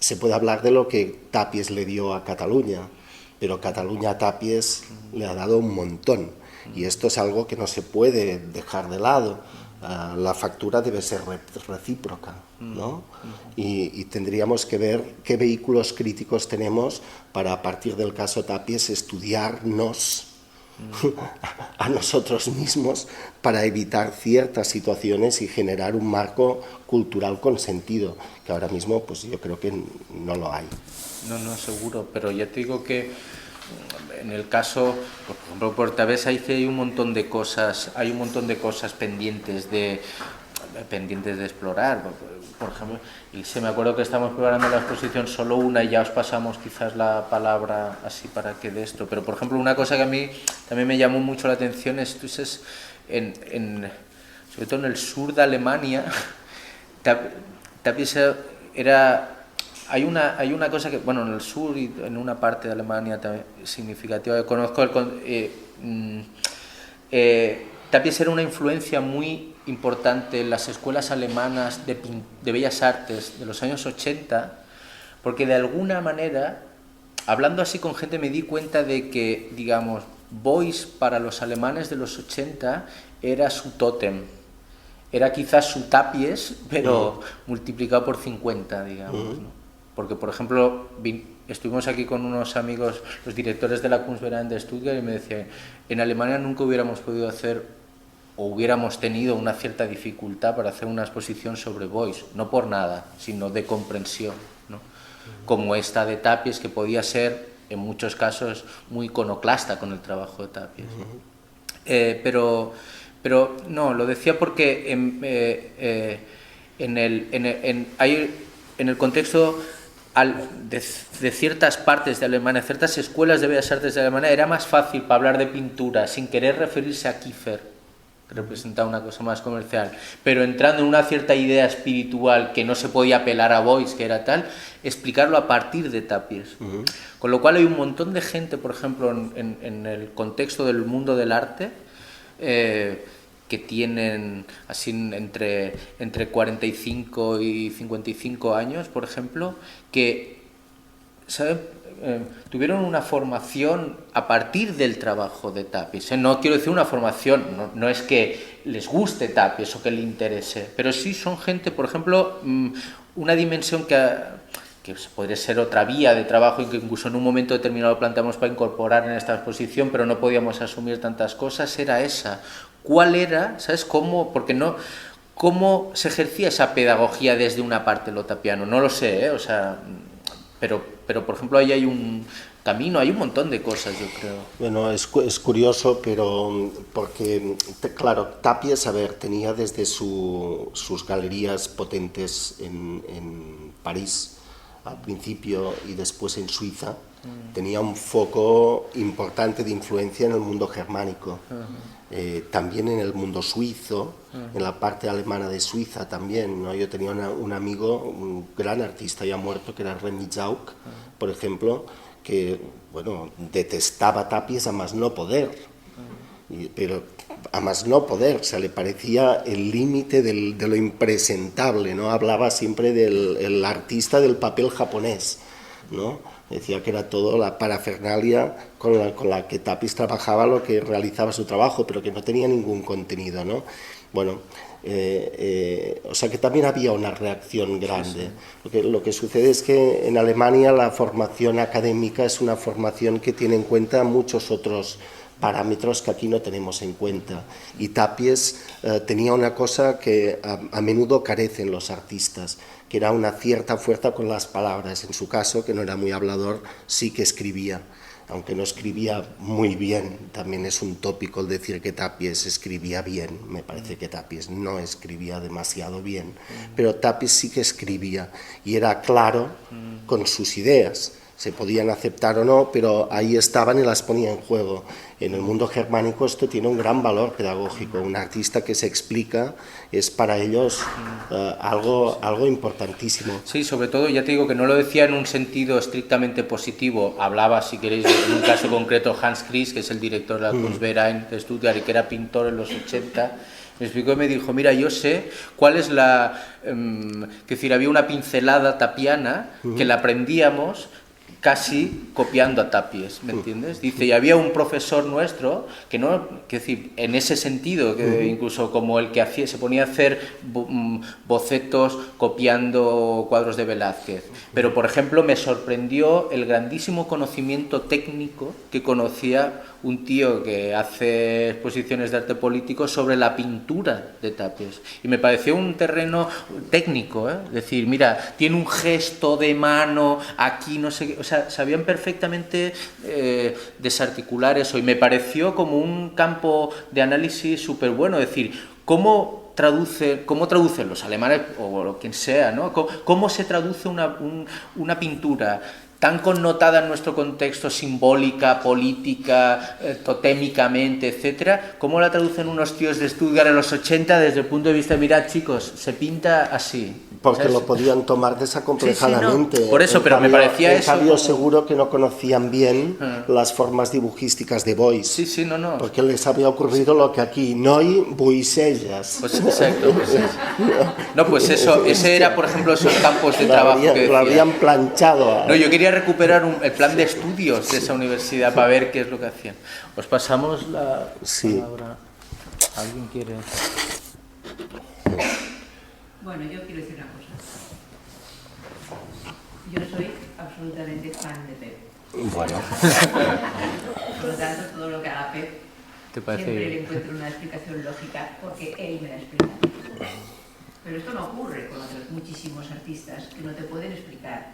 se puede hablar de lo que Tàpies le dio a Cataluña, pero Cataluña a Tàpies le ha dado un montón, y esto es algo que no se puede dejar de lado. La factura debe ser recíproca, ¿no? Y tendríamos que ver qué vehículos críticos tenemos para, a partir del caso Tàpies, estudiarnos a nosotros mismos para evitar ciertas situaciones y generar un marco cultural con sentido, que ahora mismo pues yo creo que no lo hay. No, seguro, pero ya te digo que en el caso, por ejemplo, por Tàpies hay un montón de cosas, pendientes de explorar. Por ejemplo, y me acuerdo que estamos preparando la exposición solo una y ya os pasamos quizás la palabra así para que de esto, pero por ejemplo una cosa que a mí también me llamó mucho la atención es sobre todo en el sur de Alemania, Tapies era... Hay una cosa que, bueno, en el sur y en una parte de Alemania también significativa que conozco, Tapies era una influencia muy importante en las escuelas alemanas de bellas artes de los años 80, porque de alguna manera, hablando así con gente, me di cuenta de que, digamos, Beuys para los alemanes de los 80 era su tótem. Era quizás su Tapies, pero multiplicado por 50, digamos, ¿no? Porque, por ejemplo, estuvimos aquí con unos amigos, los directores de la Kunstverein de Stuttgart, y me decían, en Alemania nunca hubiéramos podido hacer, o hubiéramos tenido una cierta dificultad para hacer una exposición sobre Beuys, no por nada, sino de comprensión, ¿no? Como esta de Tapies, que podía ser, en muchos casos, muy iconoclasta con el trabajo de Tapies. Pero no, lo decía porque en el contexto de ciertas partes de Alemania, ciertas escuelas de bellas artes de Alemania, era más fácil para hablar de pintura sin querer referirse a Kiefer, que representaba una cosa más comercial, pero entrando en una cierta idea espiritual que no se podía apelar a Beuys, que era tal, explicarlo a partir de Tapies. Con lo cual hay un montón de gente, por ejemplo, en el contexto del mundo del arte, que tienen así entre 45 y 55 años, por ejemplo, que ¿saben? Tuvieron una formación a partir del trabajo de Tapies. No quiero decir una formación, no es que les guste Tapies o que les interese, pero sí son gente, por ejemplo, una dimensión que podría ser otra vía de trabajo y que incluso en un momento determinado planteamos para incorporar en esta exposición, pero no podíamos asumir tantas cosas, era esa. ¿Cuál era? ¿Sabes cómo? Porque no... ¿Cómo se ejercía esa pedagogía desde una parte lo tapiano? No lo sé, o sea, pero por ejemplo ahí hay un camino, hay un montón de cosas, yo creo. Bueno, es curioso, pero porque, claro, Tapies, a ver, tenía desde sus galerías potentes en París al principio y después en Suiza, tenía un foco importante de influencia en el mundo germánico. También en el mundo suizo, en la parte alemana de Suiza también, ¿no? Yo tenía un amigo, un gran artista ya muerto, que era Remy Zaugg, por ejemplo, que, bueno, detestaba Tapies a más no poder, pero a más no poder, o sea, le parecía el límite de lo impresentable, ¿no? Hablaba siempre del artista del papel japonés, ¿no? Decía que era todo la parafernalia con la que Tapies trabajaba, lo que realizaba su trabajo, pero que no tenía ningún contenido, ¿no? Bueno, o sea que también había una reacción grande. Sí, sí. Lo que sucede es que en Alemania la formación académica es una formación que tiene en cuenta muchos otros parámetros que aquí no tenemos en cuenta. Y Tapies tenía una cosa que a menudo carecen los artistas, que era una cierta fuerza con las palabras. En su caso, que no era muy hablador, sí que escribía, aunque no escribía muy bien. También es un tópico el decir que Tapies escribía bien. Me parece que Tapies no escribía demasiado bien, pero Tapies sí que escribía y era claro con sus ideas. Se podían aceptar o no, pero ahí estaban y las ponía en juego. En el mundo germánico esto tiene un gran valor pedagógico. Un artista que se explica es para ellos algo importantísimo. Sí, sobre todo, ya te digo que no lo decía en un sentido estrictamente positivo. Hablaba, si queréis, en un caso concreto, Hans Kries, que es el director de la Kunstverein de Stuttgart y que era pintor en los 80. Me explicó y me dijo, mira, yo sé cuál es la... es decir, había una pincelada tapiana que la aprendíamos casi copiando a Tapies, ¿me entiendes? Dice, y había un profesor nuestro que no, que decir, en ese sentido, que incluso como el que hacía, se ponía a hacer bocetos copiando cuadros de Velázquez. Pero, por ejemplo, me sorprendió el grandísimo conocimiento técnico que conocía un tío que hace exposiciones de arte político sobre la pintura de Tapies. Y me pareció un terreno técnico, ¿eh? Es decir, mira, tiene un gesto de mano, aquí no sé qué, o sea, sabían perfectamente desarticular eso. Y me pareció como un campo de análisis súper bueno, es decir, cómo traducen los alemanes o quien sea, ¿no? ¿Cómo se traduce una pintura tan connotada en nuestro contexto, simbólica, política, totémicamente, etcétera, ¿cómo la traducen unos tíos de Stuttgart en los 80 desde el punto de vista, mirad chicos, se pinta así? Porque ¿sabes? lo podían tomar desacomplejadamente. Sí, no. Por eso, pero me parecía eso cambio, como... seguro que no conocían bien las formas dibujísticas de Beuys. Sí, sí, no. Porque les había ocurrido lo que aquí, noi Beuyselles. Pues exacto. Pues eso. No, pues eso, ese era, por ejemplo, esos campos de trabajo que decía. Lo habían planchado. No, yo quería recuperar el plan de estudios de esa universidad para ver qué es lo que hacían. Os pasamos la palabra. ¿Alguien quiere...? Bueno, yo quiero decir una cosa. Yo soy absolutamente fan de Pep. Bueno. Por lo tanto, todo lo que haga Pep, siempre le encuentro una explicación lógica porque él me la explica. Pero esto no ocurre con otros muchísimos artistas que no te pueden explicar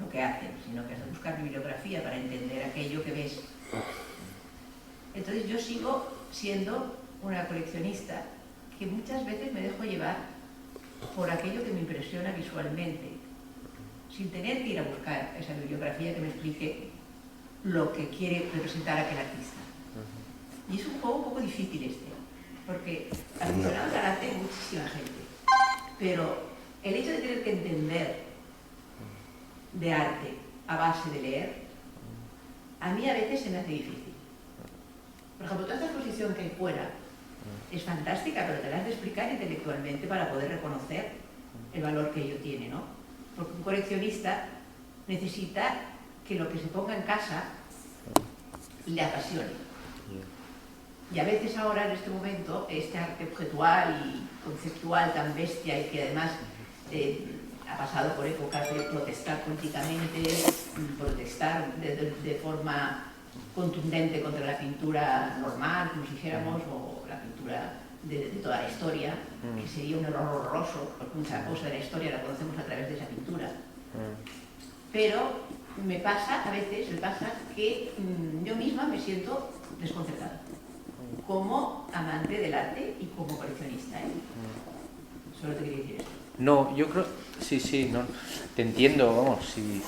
lo que hacen, sino que has de buscar bibliografía para entender aquello que ves. Entonces yo sigo siendo una coleccionista que muchas veces me dejo llevar por aquello que me impresiona visualmente, sin tener que ir a buscar esa bibliografía que me explique lo que quiere representar aquel artista. Y es un juego un poco difícil porque aficionados al arte hay muchísima gente, pero el hecho de tener que entender de arte a base de leer, a mí a veces se me hace difícil. Por ejemplo, toda esta exposición que hay fuera es fantástica, pero te la has de explicar intelectualmente para poder reconocer el valor que ello tiene, ¿no? Porque un coleccionista necesita que lo que se ponga en casa le apasione. Y a veces ahora, en este momento, este arte objetual y conceptual tan bestia y que además ha pasado por épocas de protestar políticamente, protestar de forma contundente contra la pintura normal, como si dijéramos, o la pintura de toda la historia, que sería un error horroroso, porque mucha cosa de la historia la conocemos a través de esa pintura. Pero me pasa, a veces me pasa que yo misma me siento desconcertada, como amante del arte y como coleccionista, ¿eh? Solo te quería decir esto. No, yo creo... Sí, no, te entiendo, vamos, sí,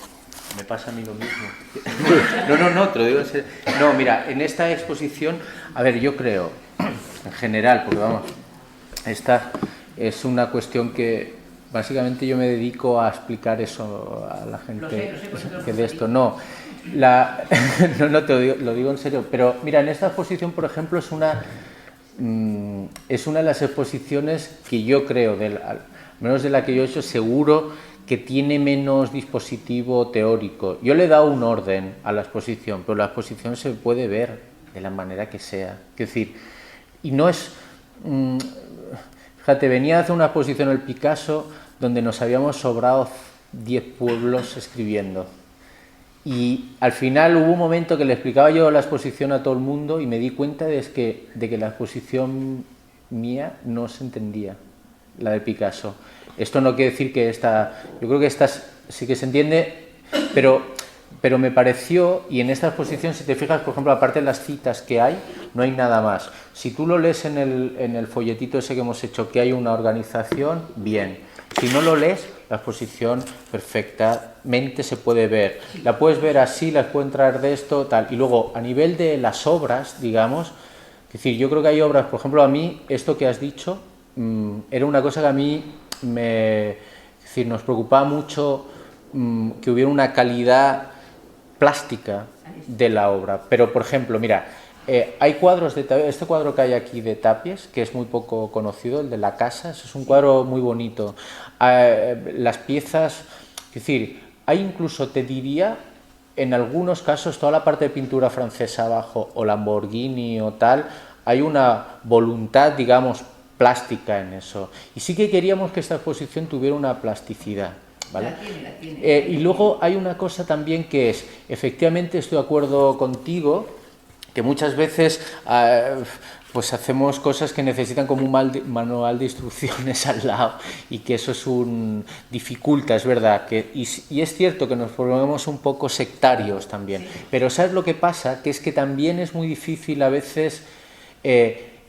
me pasa a mí lo mismo. No, te lo digo en serio. No, mira, en esta exposición, a ver, yo creo, en general, porque vamos, esta es una cuestión que básicamente yo me dedico a explicar eso a la gente. Lo sé, que de esto no. No lo digo en serio, pero mira, en esta exposición, por ejemplo, es una de las exposiciones que yo creo, al menos de la que yo he hecho, seguro que tiene menos dispositivo teórico. Yo le he dado un orden a la exposición, pero la exposición se puede ver de la manera que sea. Es decir, y no es... fíjate, venía a hacer una exposición el Picasso donde nos habíamos sobrado 10 pueblos escribiendo. Y al final hubo un momento que le explicaba yo la exposición a todo el mundo y me di cuenta de que la exposición mía no se entendía, la de Picasso. Esto no quiere decir que esta... Yo creo que esta sí que se entiende, pero me pareció, y en esta exposición, si te fijas, por ejemplo, aparte de las citas que hay, no hay nada más. Si tú lo lees en el folletito ese que hemos hecho, que hay una organización, bien. Si no lo lees, la exposición perfectamente se puede ver. La puedes ver así, la puedes entrar de esto, tal. Y luego, a nivel de las obras, digamos, es decir, yo creo que hay obras, por ejemplo, a mí, esto que has dicho, era una cosa que a mí es decir, nos preocupaba mucho que hubiera una calidad plástica de la obra. Pero, por ejemplo, mira, hay cuadros de este cuadro que hay aquí de Tapies, que es muy poco conocido, el de la casa, es un cuadro muy bonito. Las piezas, es decir, hay incluso, te diría, en algunos casos, toda la parte de pintura francesa abajo, o Lamborghini o tal, hay una voluntad, digamos, plástica en eso. Y sí que queríamos que esta exposición tuviera una plasticidad, ¿vale? La tiene. Y luego hay una cosa también que es, efectivamente estoy de acuerdo contigo, que muchas veces pues hacemos cosas que necesitan como un manual de instrucciones al lado y que eso dificulta, es verdad, y es cierto que nos volvemos un poco sectarios también, sí. Pero ¿sabes lo que pasa? Que es que también es muy difícil a veces,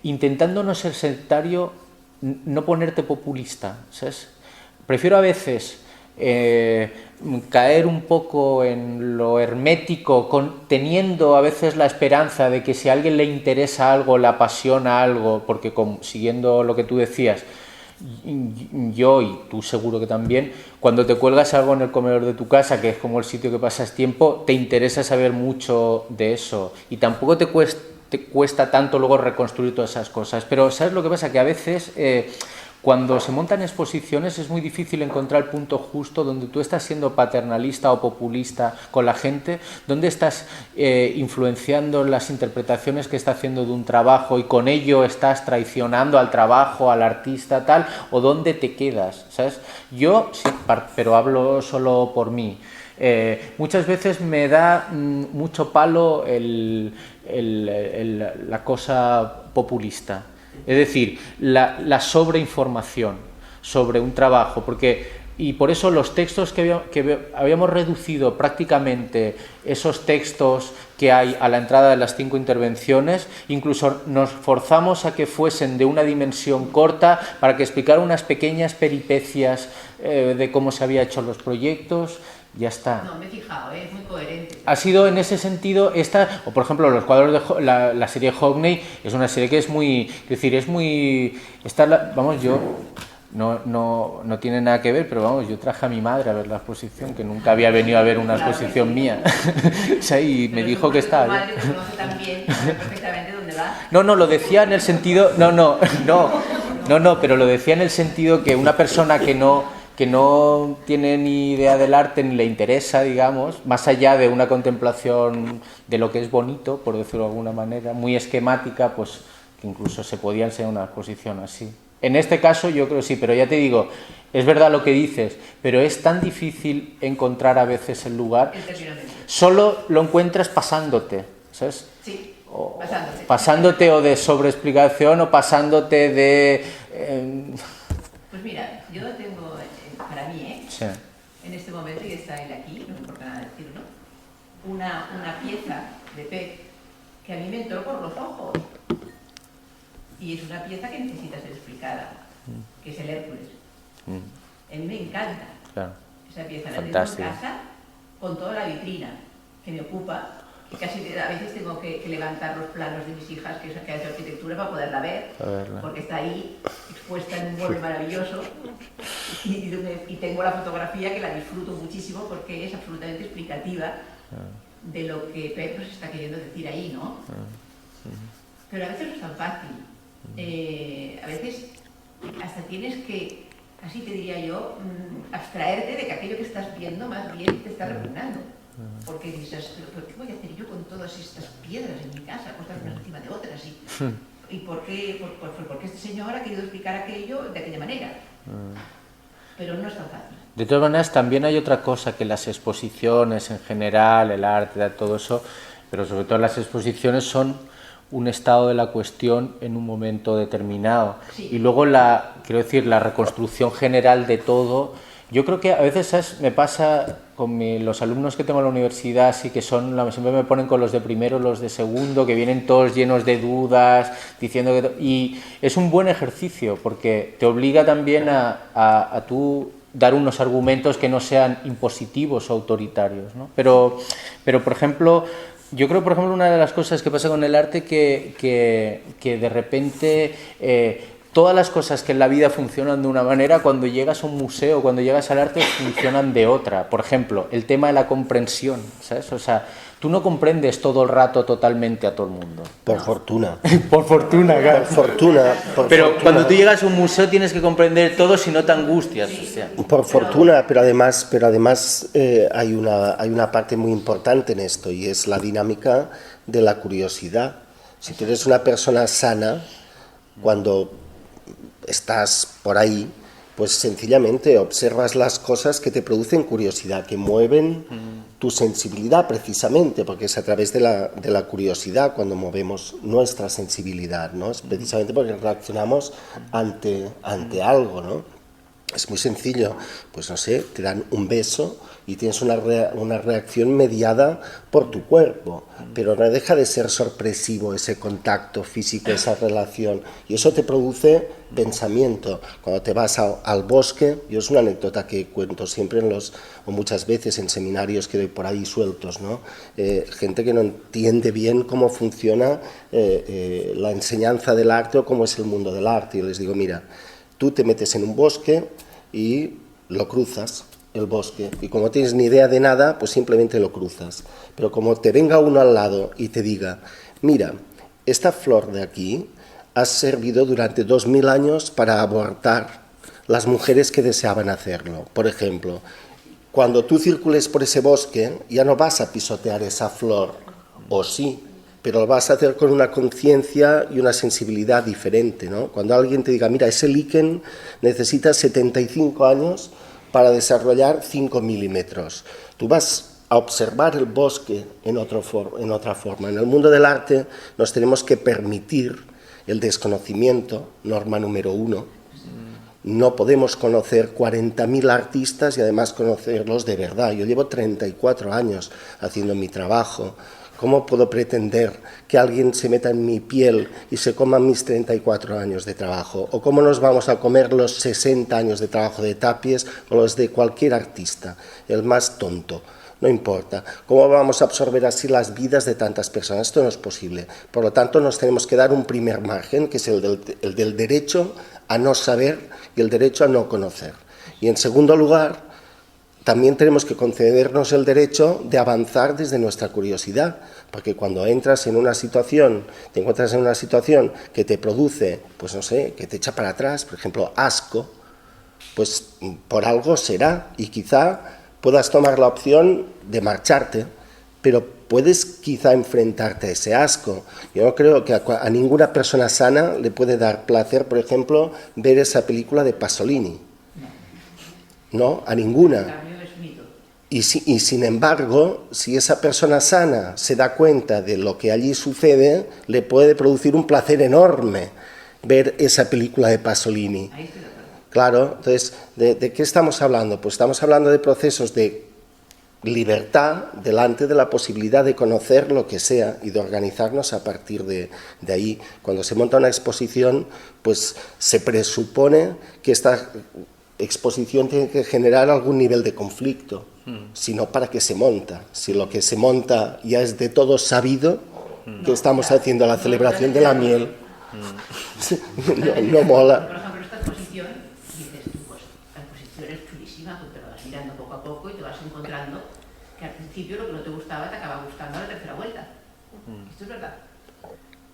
intentando no ser sectario, no ponerte populista, ¿sabes? Prefiero a veces caer un poco en lo hermético, teniendo a veces la esperanza de que si a alguien le interesa algo, le apasiona algo, porque siguiendo lo que tú decías, yo y tú seguro que también, cuando te cuelgas algo en el comedor de tu casa, que es como el sitio que pasas tiempo, te interesa saber mucho de eso y tampoco te cuesta tanto luego reconstruir todas esas cosas. Pero ¿sabes lo que pasa? Que a veces cuando se montan exposiciones es muy difícil encontrar el punto justo donde tú estás siendo paternalista o populista con la gente, donde estás influenciando las interpretaciones que está haciendo de un trabajo y con ello estás traicionando al trabajo, al artista, tal, o dónde te quedas, ¿sabes? Yo, sí, pero hablo solo por mí. Muchas veces me da mucho palo la cosa populista. Es decir, la sobreinformación sobre un trabajo, y por eso los textos que habíamos reducido prácticamente esos textos que hay a la entrada de las 5 intervenciones, incluso nos forzamos a que fuesen de una dimensión corta para que explicara unas pequeñas peripecias de cómo se había hecho los proyectos. Ya está. No, me he fijado, es muy coherente. Ha sido en ese sentido o por ejemplo los cuadros de la serie Hockney es una serie que es muy, vamos, yo no tiene nada que ver, pero vamos, yo traje a mi madre a ver la exposición, que nunca había venido a ver una exposición mía. O sea, y me dijo que estaba bien. Tu madre te conoce también, sabe perfectamente dónde va. No, lo decía en el sentido, pero lo decía en el sentido que una persona que no tiene ni idea del arte ni le interesa, digamos, más allá de una contemplación de lo que es bonito, por decirlo de alguna manera, muy esquemática, pues que incluso se podía enseñar una exposición así. En este caso yo creo que sí, pero ya te digo, es verdad lo que dices, pero es tan difícil encontrar a veces el lugar. Solo lo encuentras pasándote, ¿sabes? Sí, pasándote o de sobreexplicación o pasándote de... Pues mira, yo tengo, para mí, sí, en este momento, y está él aquí, no me importa nada decirlo, una pieza de Peck que a mí me entró por los ojos. Y es una pieza que necesita ser explicada, que es el Hércules. A mí me encanta. Claro. Esa pieza la tengo en casa con toda la vitrina que me ocupa, que casi a veces tengo que levantar los planos de mis hijas que han hecho arquitectura para poderla ver, porque está ahí expuesta en un mueble maravilloso y tengo la fotografía que la disfruto muchísimo porque es absolutamente explicativa de lo que Peck nos está queriendo decir ahí, ¿no? Pero a veces no es tan fácil. A veces hasta tienes que, casi te diría yo, abstraerte de que aquello que estás viendo más bien te está repugnando. Porque dices, ¿pero qué voy a hacer yo con todas estas piedras en mi casa, puestas unas encima de otras? ¿Y por qué este señor ha querido explicar aquello de aquella manera? Pero no es tan fácil. De todas maneras, también hay otra cosa que las exposiciones en general, el arte, todo eso, pero sobre todo las exposiciones son un estado de la cuestión en un momento determinado. Sí. Y luego la reconstrucción general de todo. Yo creo que a veces, ¿sabes? Me pasa con los alumnos que tengo en la universidad, sí que siempre me ponen con los de primero, los de segundo, que vienen todos llenos de dudas, diciendo que... Y es un buen ejercicio, porque te obliga también a tú dar unos argumentos que no sean impositivos o autoritarios, ¿no? Pero por ejemplo... Yo creo, por ejemplo, una de las cosas que pasa con el arte que de repente todas las cosas que en la vida funcionan de una manera, cuando llegas a un museo, cuando llegas al arte, funcionan de otra. Por ejemplo, el tema de la comprensión, ¿sabes? O sea, tú no comprendes todo el rato totalmente a todo el mundo. Por fortuna. Por fortuna, claro. Por fortuna. Pero cuando tú llegas a un museo tienes que comprender todo, si no te angustias. O sea. Por fortuna, pero además hay una parte muy importante en esto, y es la dinámica de la curiosidad. Si tú eres una persona sana, cuando estás por ahí, pues sencillamente observas las cosas que te producen curiosidad, que mueven tu sensibilidad precisamente, porque es a través de la curiosidad cuando movemos nuestra sensibilidad, ¿no? Es precisamente porque reaccionamos ante algo, ¿no? Es muy sencillo, pues no sé, te dan un beso y tienes una reacción mediada por tu cuerpo, pero no deja de ser sorpresivo ese contacto físico, esa relación, y eso te produce pensamiento. Cuando te vas al bosque, yo es una anécdota que cuento siempre o muchas veces en seminarios que doy por ahí sueltos, ¿no? Gente que no entiende bien cómo funciona la enseñanza del arte o cómo es el mundo del arte, y les digo, mira, tú te metes en un bosque y lo cruzas, el bosque, y como no tienes ni idea de nada, pues simplemente lo cruzas. Pero como te venga uno al lado y te diga, mira, esta flor de aquí ha servido durante 2000 años para abortar las mujeres que deseaban hacerlo. Por ejemplo, cuando tú circules por ese bosque, ya no vas a pisotear esa flor, o sí, pero lo vas a hacer con una conciencia y una sensibilidad diferente, ¿no? Cuando alguien te diga, mira, ese líquen necesita 75 años para desarrollar 5 milímetros. Tú vas a observar el bosque en otra forma. En el mundo del arte nos tenemos que permitir el desconocimiento, norma número 1. No podemos conocer 40.000 artistas y además conocerlos de verdad. Yo llevo 34 años haciendo mi trabajo. ¿Cómo puedo pretender que alguien se meta en mi piel y se coma mis 34 años de trabajo? ¿O cómo nos vamos a comer los 60 años de trabajo de Tapies o los de cualquier artista, el más tonto? No importa. ¿Cómo vamos a absorber así las vidas de tantas personas? Esto no es posible. Por lo tanto, nos tenemos que dar un primer margen, que es el del derecho a no saber y el derecho a no conocer. Y en segundo lugar, también tenemos que concedernos el derecho de avanzar desde nuestra curiosidad, porque cuando entras en una situación, te encuentras en una situación que te produce, pues no sé, que te echa para atrás, por ejemplo, asco, pues por algo será, y quizá puedas tomar la opción de marcharte, pero puedes quizá enfrentarte a ese asco. Yo no creo que a ninguna persona sana le puede dar placer, por ejemplo, ver esa película de Pasolini. No, a ninguna. Y sin embargo, si esa persona sana se da cuenta de lo que allí sucede, le puede producir un placer enorme ver esa película de Pasolini. Claro, entonces, ¿de qué estamos hablando? Pues estamos hablando de procesos de libertad delante de la posibilidad de conocer lo que sea y de organizarnos a partir de ahí. Cuando se monta una exposición, pues se presupone que esta exposición tiene que generar algún nivel de conflicto, sino para qué se monta. Si lo que se monta ya es de todo sabido, que estamos haciendo la celebración de la miel, no mola. Por ejemplo, esta exposición, dices tú, pues la exposición es chulísima, tú te lo vas mirando poco a poco y te vas encontrando que al principio lo que no te gustaba te acaba gustando a la tercera vuelta. Esto es verdad.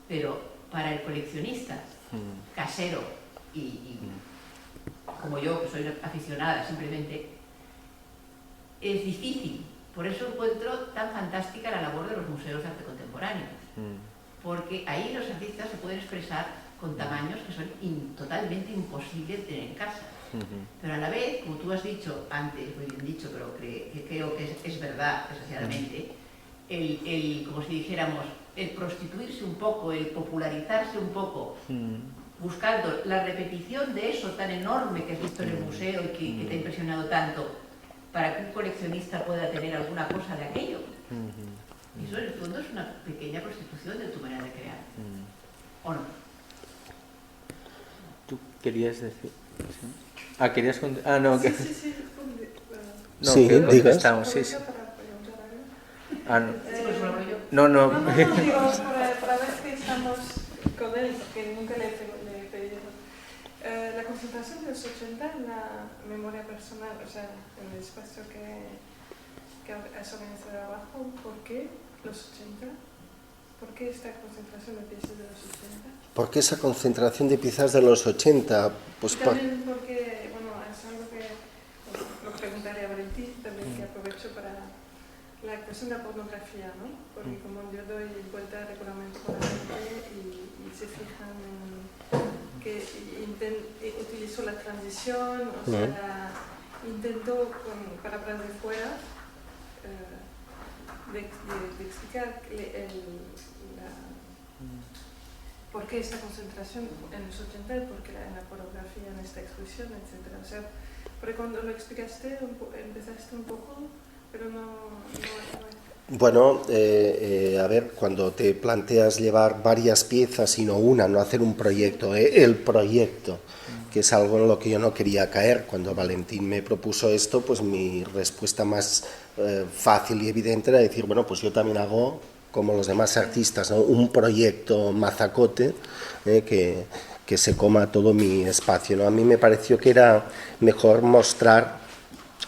Pero para el coleccionista casero y como yo, que soy aficionada simplemente, es difícil. Por eso encuentro tan fantástica la labor de los museos de arte contemporáneo. Porque ahí los artistas se pueden expresar con tamaños que son totalmente imposibles de tener en casa. Pero a la vez, como tú has dicho antes, muy bien dicho, pero que creo que es verdad, desgraciadamente, como si dijéramos, el prostituirse un poco, el popularizarse un poco, buscando la repetición de eso tan enorme que has visto en el museo y que te ha impresionado tanto, para que un coleccionista pueda tener alguna cosa de aquello. Y eso en el fondo es una pequeña prostitución de tu manera de crear. ¿O no? ¿Tú querías decir? ¿Sí? Ah, ¿querías contar? Ah, no. Sí, que... sí. No, sí, que digas. estamos, sí. Ah, no. No, No. digo, para ver si estamos con él, porque nunca le he pedido. La concentración de los 80 en la memoria personal, o sea, en el espacio que has organizado abajo, ¿por qué los 80? ¿Por qué esta concentración de piezas de los 80? ¿Por qué esa concentración de piezas de los 80? Pues también porque, bueno, es algo que lo preguntaré a Valentín, también que aprovecho para la cuestión de la pornografía, ¿no? Porque como yo doy vuelta regularmente con la gente y se fijan en que utilizo la transición, o sea, intento con palabras de fuera de explicar ¿por qué esta concentración en los 80 y por qué en la pornografía, en esta exclusión, etcétera? O sea, porque cuando lo explicaste, empezaste un poco, pero no Bueno, a ver, cuando te planteas llevar varias piezas y no una, no hacer un proyecto, el proyecto, que es algo en lo que yo no quería caer. Cuando Valentín me propuso esto, pues mi respuesta más fácil y evidente era decir, bueno, pues yo también hago, como los demás artistas, ¿no?, un proyecto mazacote que se coma todo mi espacio, ¿no? A mí me pareció que era mejor mostrar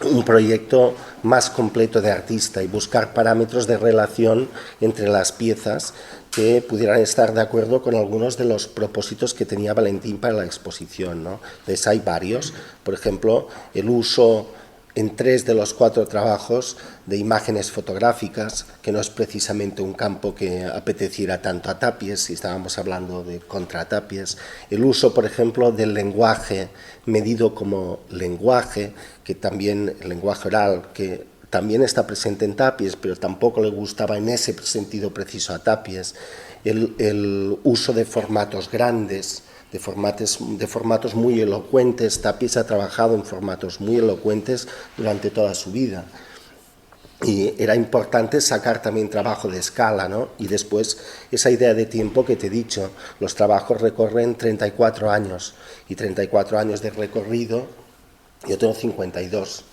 un proyecto más completo de artista y buscar parámetros de relación entre las piezas que pudieran estar de acuerdo con algunos de los propósitos que tenía Valentín para la exposición, ¿no? Entonces hay varios, por ejemplo, el uso en 3 de los 4 trabajos de imágenes fotográficas, que no es precisamente un campo que apeteciera tanto a Tapies, si estábamos hablando de contra Tapies. El uso, por ejemplo, del lenguaje medido como lenguaje, que también el lenguaje oral, que también está presente en Tapies, pero tampoco le gustaba en ese sentido preciso a Tapies. El uso de formatos grandes, de formatos muy elocuentes. Tapies ha trabajado en formatos muy elocuentes durante toda su vida. Y era importante sacar también trabajo de escala, ¿no? Y después esa idea de tiempo que te he dicho, los trabajos recorren 34 años, y 34 años de recorrido, yo tengo 52,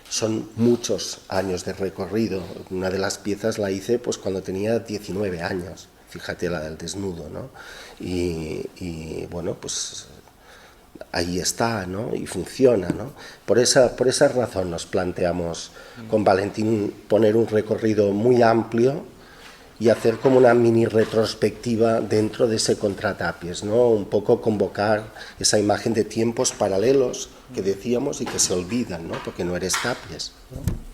son muchos años de recorrido. Una de las piezas la hice pues cuando tenía 19 años, fíjate, la del desnudo, ¿no? Y bueno, pues ahí está, ¿no? Y funciona, ¿no? Por esa razón nos planteamos con Valentín poner un recorrido muy amplio y hacer como una mini retrospectiva dentro de ese Contratapies, ¿no? Un poco convocar esa imagen de tiempos paralelos que decíamos y que se olvidan, ¿no? Porque no eres Tapies, ¿no?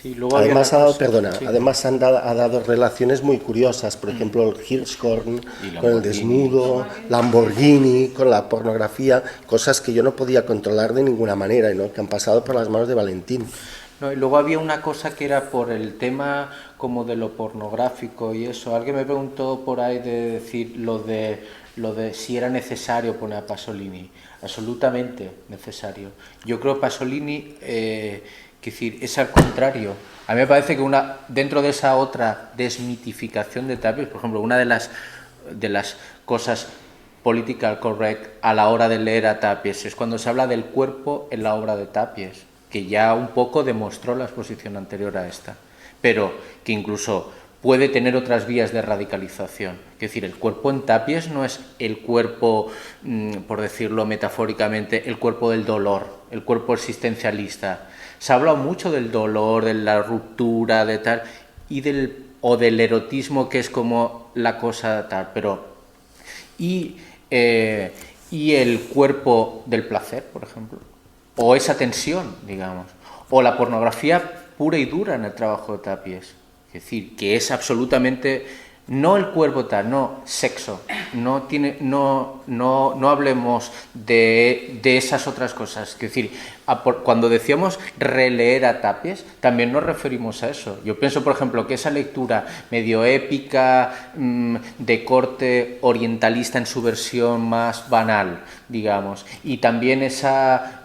Sí, luego además ha dado relaciones muy curiosas, por ejemplo el Hirschhorn con el desnudo, Lamborghini con la pornografía, cosas que yo no podía controlar de ninguna manera, ¿no?, que han pasado por las manos de Valentín. No, y luego había una cosa que era por el tema como de lo pornográfico y eso. Alguien me preguntó por ahí de decir lo de si era necesario poner a Pasolini. Absolutamente necesario. Yo creo que Pasolini es al contrario. A mí me parece que dentro de esa otra desmitificación de Tapies, por ejemplo, una de las cosas political correct a la hora de leer a Tapies es cuando se habla del cuerpo en la obra de Tapies, que ya un poco demostró la exposición anterior a esta, pero que incluso puede tener otras vías de radicalización. Es decir, el cuerpo en Tapies no es el cuerpo, por decirlo metafóricamente, el cuerpo del dolor, el cuerpo existencialista. Se ha hablado mucho del dolor, de la ruptura, de tal, o del erotismo, que es como la cosa tal, pero y el cuerpo del placer, por ejemplo, o esa tensión, digamos, o la pornografía pura y dura en el trabajo de Tapies. Es decir, que es absolutamente, no el cuerpo tal, no, sexo, no hablemos de esas otras cosas. Es decir, cuando decíamos releer a Tapies, también nos referimos a eso. Yo pienso, por ejemplo, que esa lectura medio épica, de corte orientalista en su versión más banal, digamos, y también esa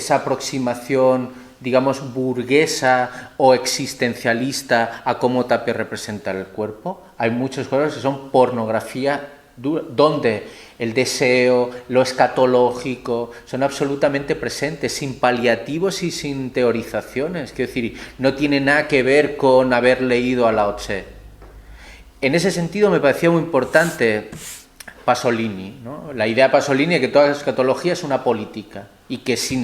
aproximación, digamos, burguesa o existencialista a cómo Tapies representa el cuerpo. Hay muchos cosas que son pornografía dura, donde el deseo, lo escatológico son absolutamente presentes, sin paliativos y sin teorizaciones. Quiero decir, no tiene nada que ver con haber leído a Lao Tse. En ese sentido me parecía muy importante Pasolini, ¿no? La idea de Pasolini es que toda escatología es una política y que sin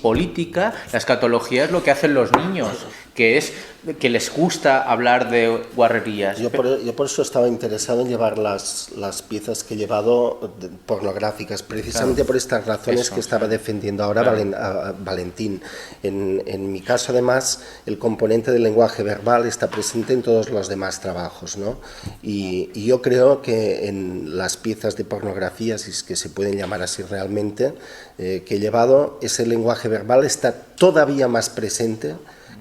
política la escatología es lo que hacen los niños, que es que les gusta hablar de guarrerías. Yo por eso estaba interesado en llevar las piezas que he llevado pornográficas, precisamente claro, por estas razones eso, que estaba defendiendo ahora claro, Valentín. En mi caso, además, el componente del lenguaje verbal está presente en todos los demás trabajos, ¿no? Y yo creo que en las piezas de pornografía, si es que se pueden llamar así realmente, que he llevado, ese lenguaje verbal está todavía más presente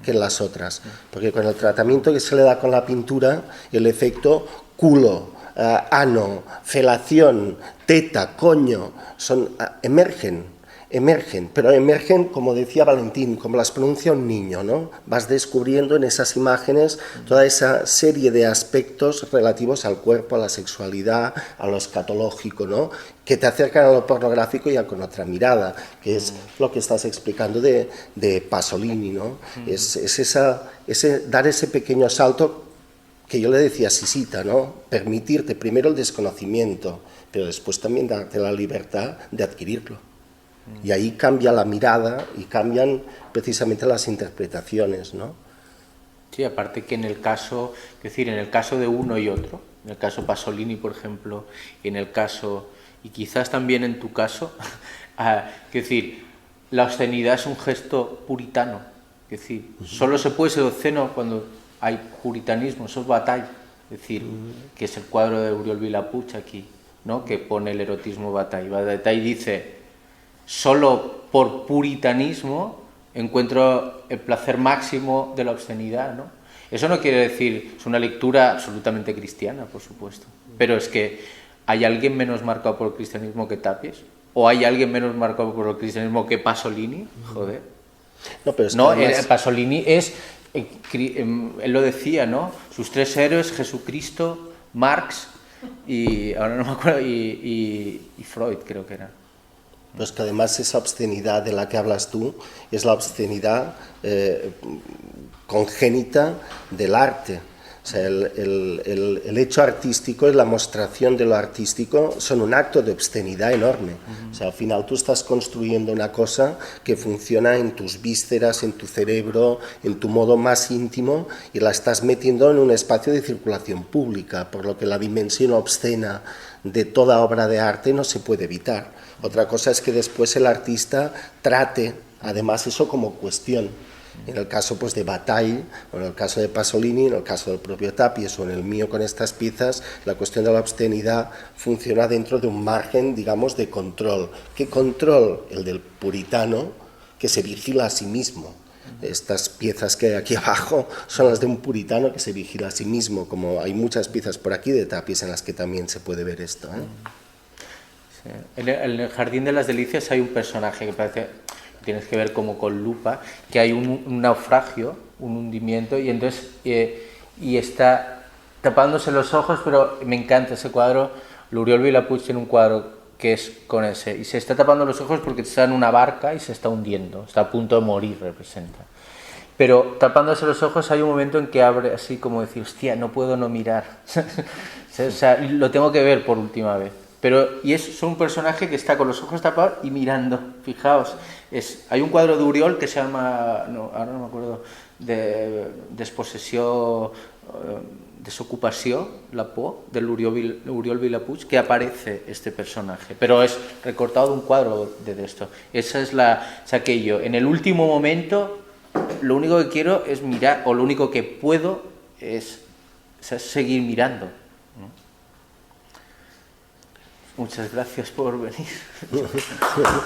que en las otras, porque con el tratamiento que se le da con la pintura, el efecto culo ano, felación, teta, coño, emergen, pero emergen, como decía Valentín, como las pronuncia un niño, ¿no? Vas descubriendo en esas imágenes toda esa serie de aspectos relativos al cuerpo, a la sexualidad, a lo escatológico, ¿no? Que te acercan a lo pornográfico ya con otra mirada, que es lo que estás explicando de Pasolini, ¿no? Es dar ese pequeño salto que yo le decía a Sisita, ¿no? Permitirte primero el desconocimiento, pero después también darte la libertad de adquirirlo. Y ahí cambia la mirada y cambian precisamente las interpretaciones, ¿no? Sí, aparte que en el caso, es decir, en el caso de uno y otro, en el caso Pasolini, por ejemplo, y en el caso, y quizás también en tu caso, es decir, la obscenidad es un gesto puritano, es decir, solo se puede ser obsceno cuando hay puritanismo, eso es Bataille, es decir, que es el cuadro de Oriol Vilapuig aquí, ¿no? Que pone el erotismo Bataille. Bataille dice: solo por puritanismo encuentro el placer máximo de la obscenidad, ¿no? Eso no quiere decir, es una lectura absolutamente cristiana, por supuesto, pero es que ¿hay alguien menos marcado por el cristianismo que Tapies? ¿O hay alguien menos marcado por el cristianismo que Pasolini? Joder. No, pero es que no, además... Pasolini es, él lo decía, ¿no? Sus tres héroes, Jesucristo, Marx y, ahora no me acuerdo, y Freud, creo que era. Pues que además esa obscenidad de la que hablas tú es la obscenidad congénita del arte. O sea, el hecho artístico y la mostración de lo artístico son un acto de obscenidad enorme. O sea, al final tú estás construyendo una cosa que funciona en tus vísceras, en tu cerebro, en tu modo más íntimo, y la estás metiendo en un espacio de circulación pública, por lo que la dimensión obscena de toda obra de arte no se puede evitar. Otra cosa es que después el artista trate, además, eso como cuestión. En el caso pues de Bataille, o en el caso de Pasolini, en el caso del propio Tapies o en el mío con estas piezas, la cuestión de la obscenidad funciona dentro de un margen, digamos, de control. ¿Qué control? El del puritano, que se vigila a sí mismo. Estas piezas que hay aquí abajo son las de un puritano que se vigila a sí mismo, como hay muchas piezas por aquí de Tapies en las que también se puede ver esto, ¿eh? Sí. En el Jardín de las Delicias hay un personaje que parece, tienes que ver como con lupa, que hay un naufragio, un hundimiento, y entonces y está tapándose los ojos, pero me encanta ese cuadro. Oriol Vilapuig tiene un cuadro que es con ese, y se está tapando los ojos porque está en una barca y se está hundiendo, está a punto de morir, representa. Pero tapándose los ojos hay un momento en que abre así como decir, hostia, no puedo no mirar. O sea, lo tengo que ver por última vez. Y es un personaje que está con los ojos tapados y mirando, fijaos. Hay un cuadro de Oriol que se llama, no, ahora no me acuerdo, de Despossessió, Desocupació, la por, del Oriol Vilapuig, que aparece este personaje, pero es recortado de un cuadro de esto. Esa es aquello. En el último momento, lo único que quiero es mirar, o lo único que puedo es seguir mirando. Muchas gracias por venir. Gracias a vosotros.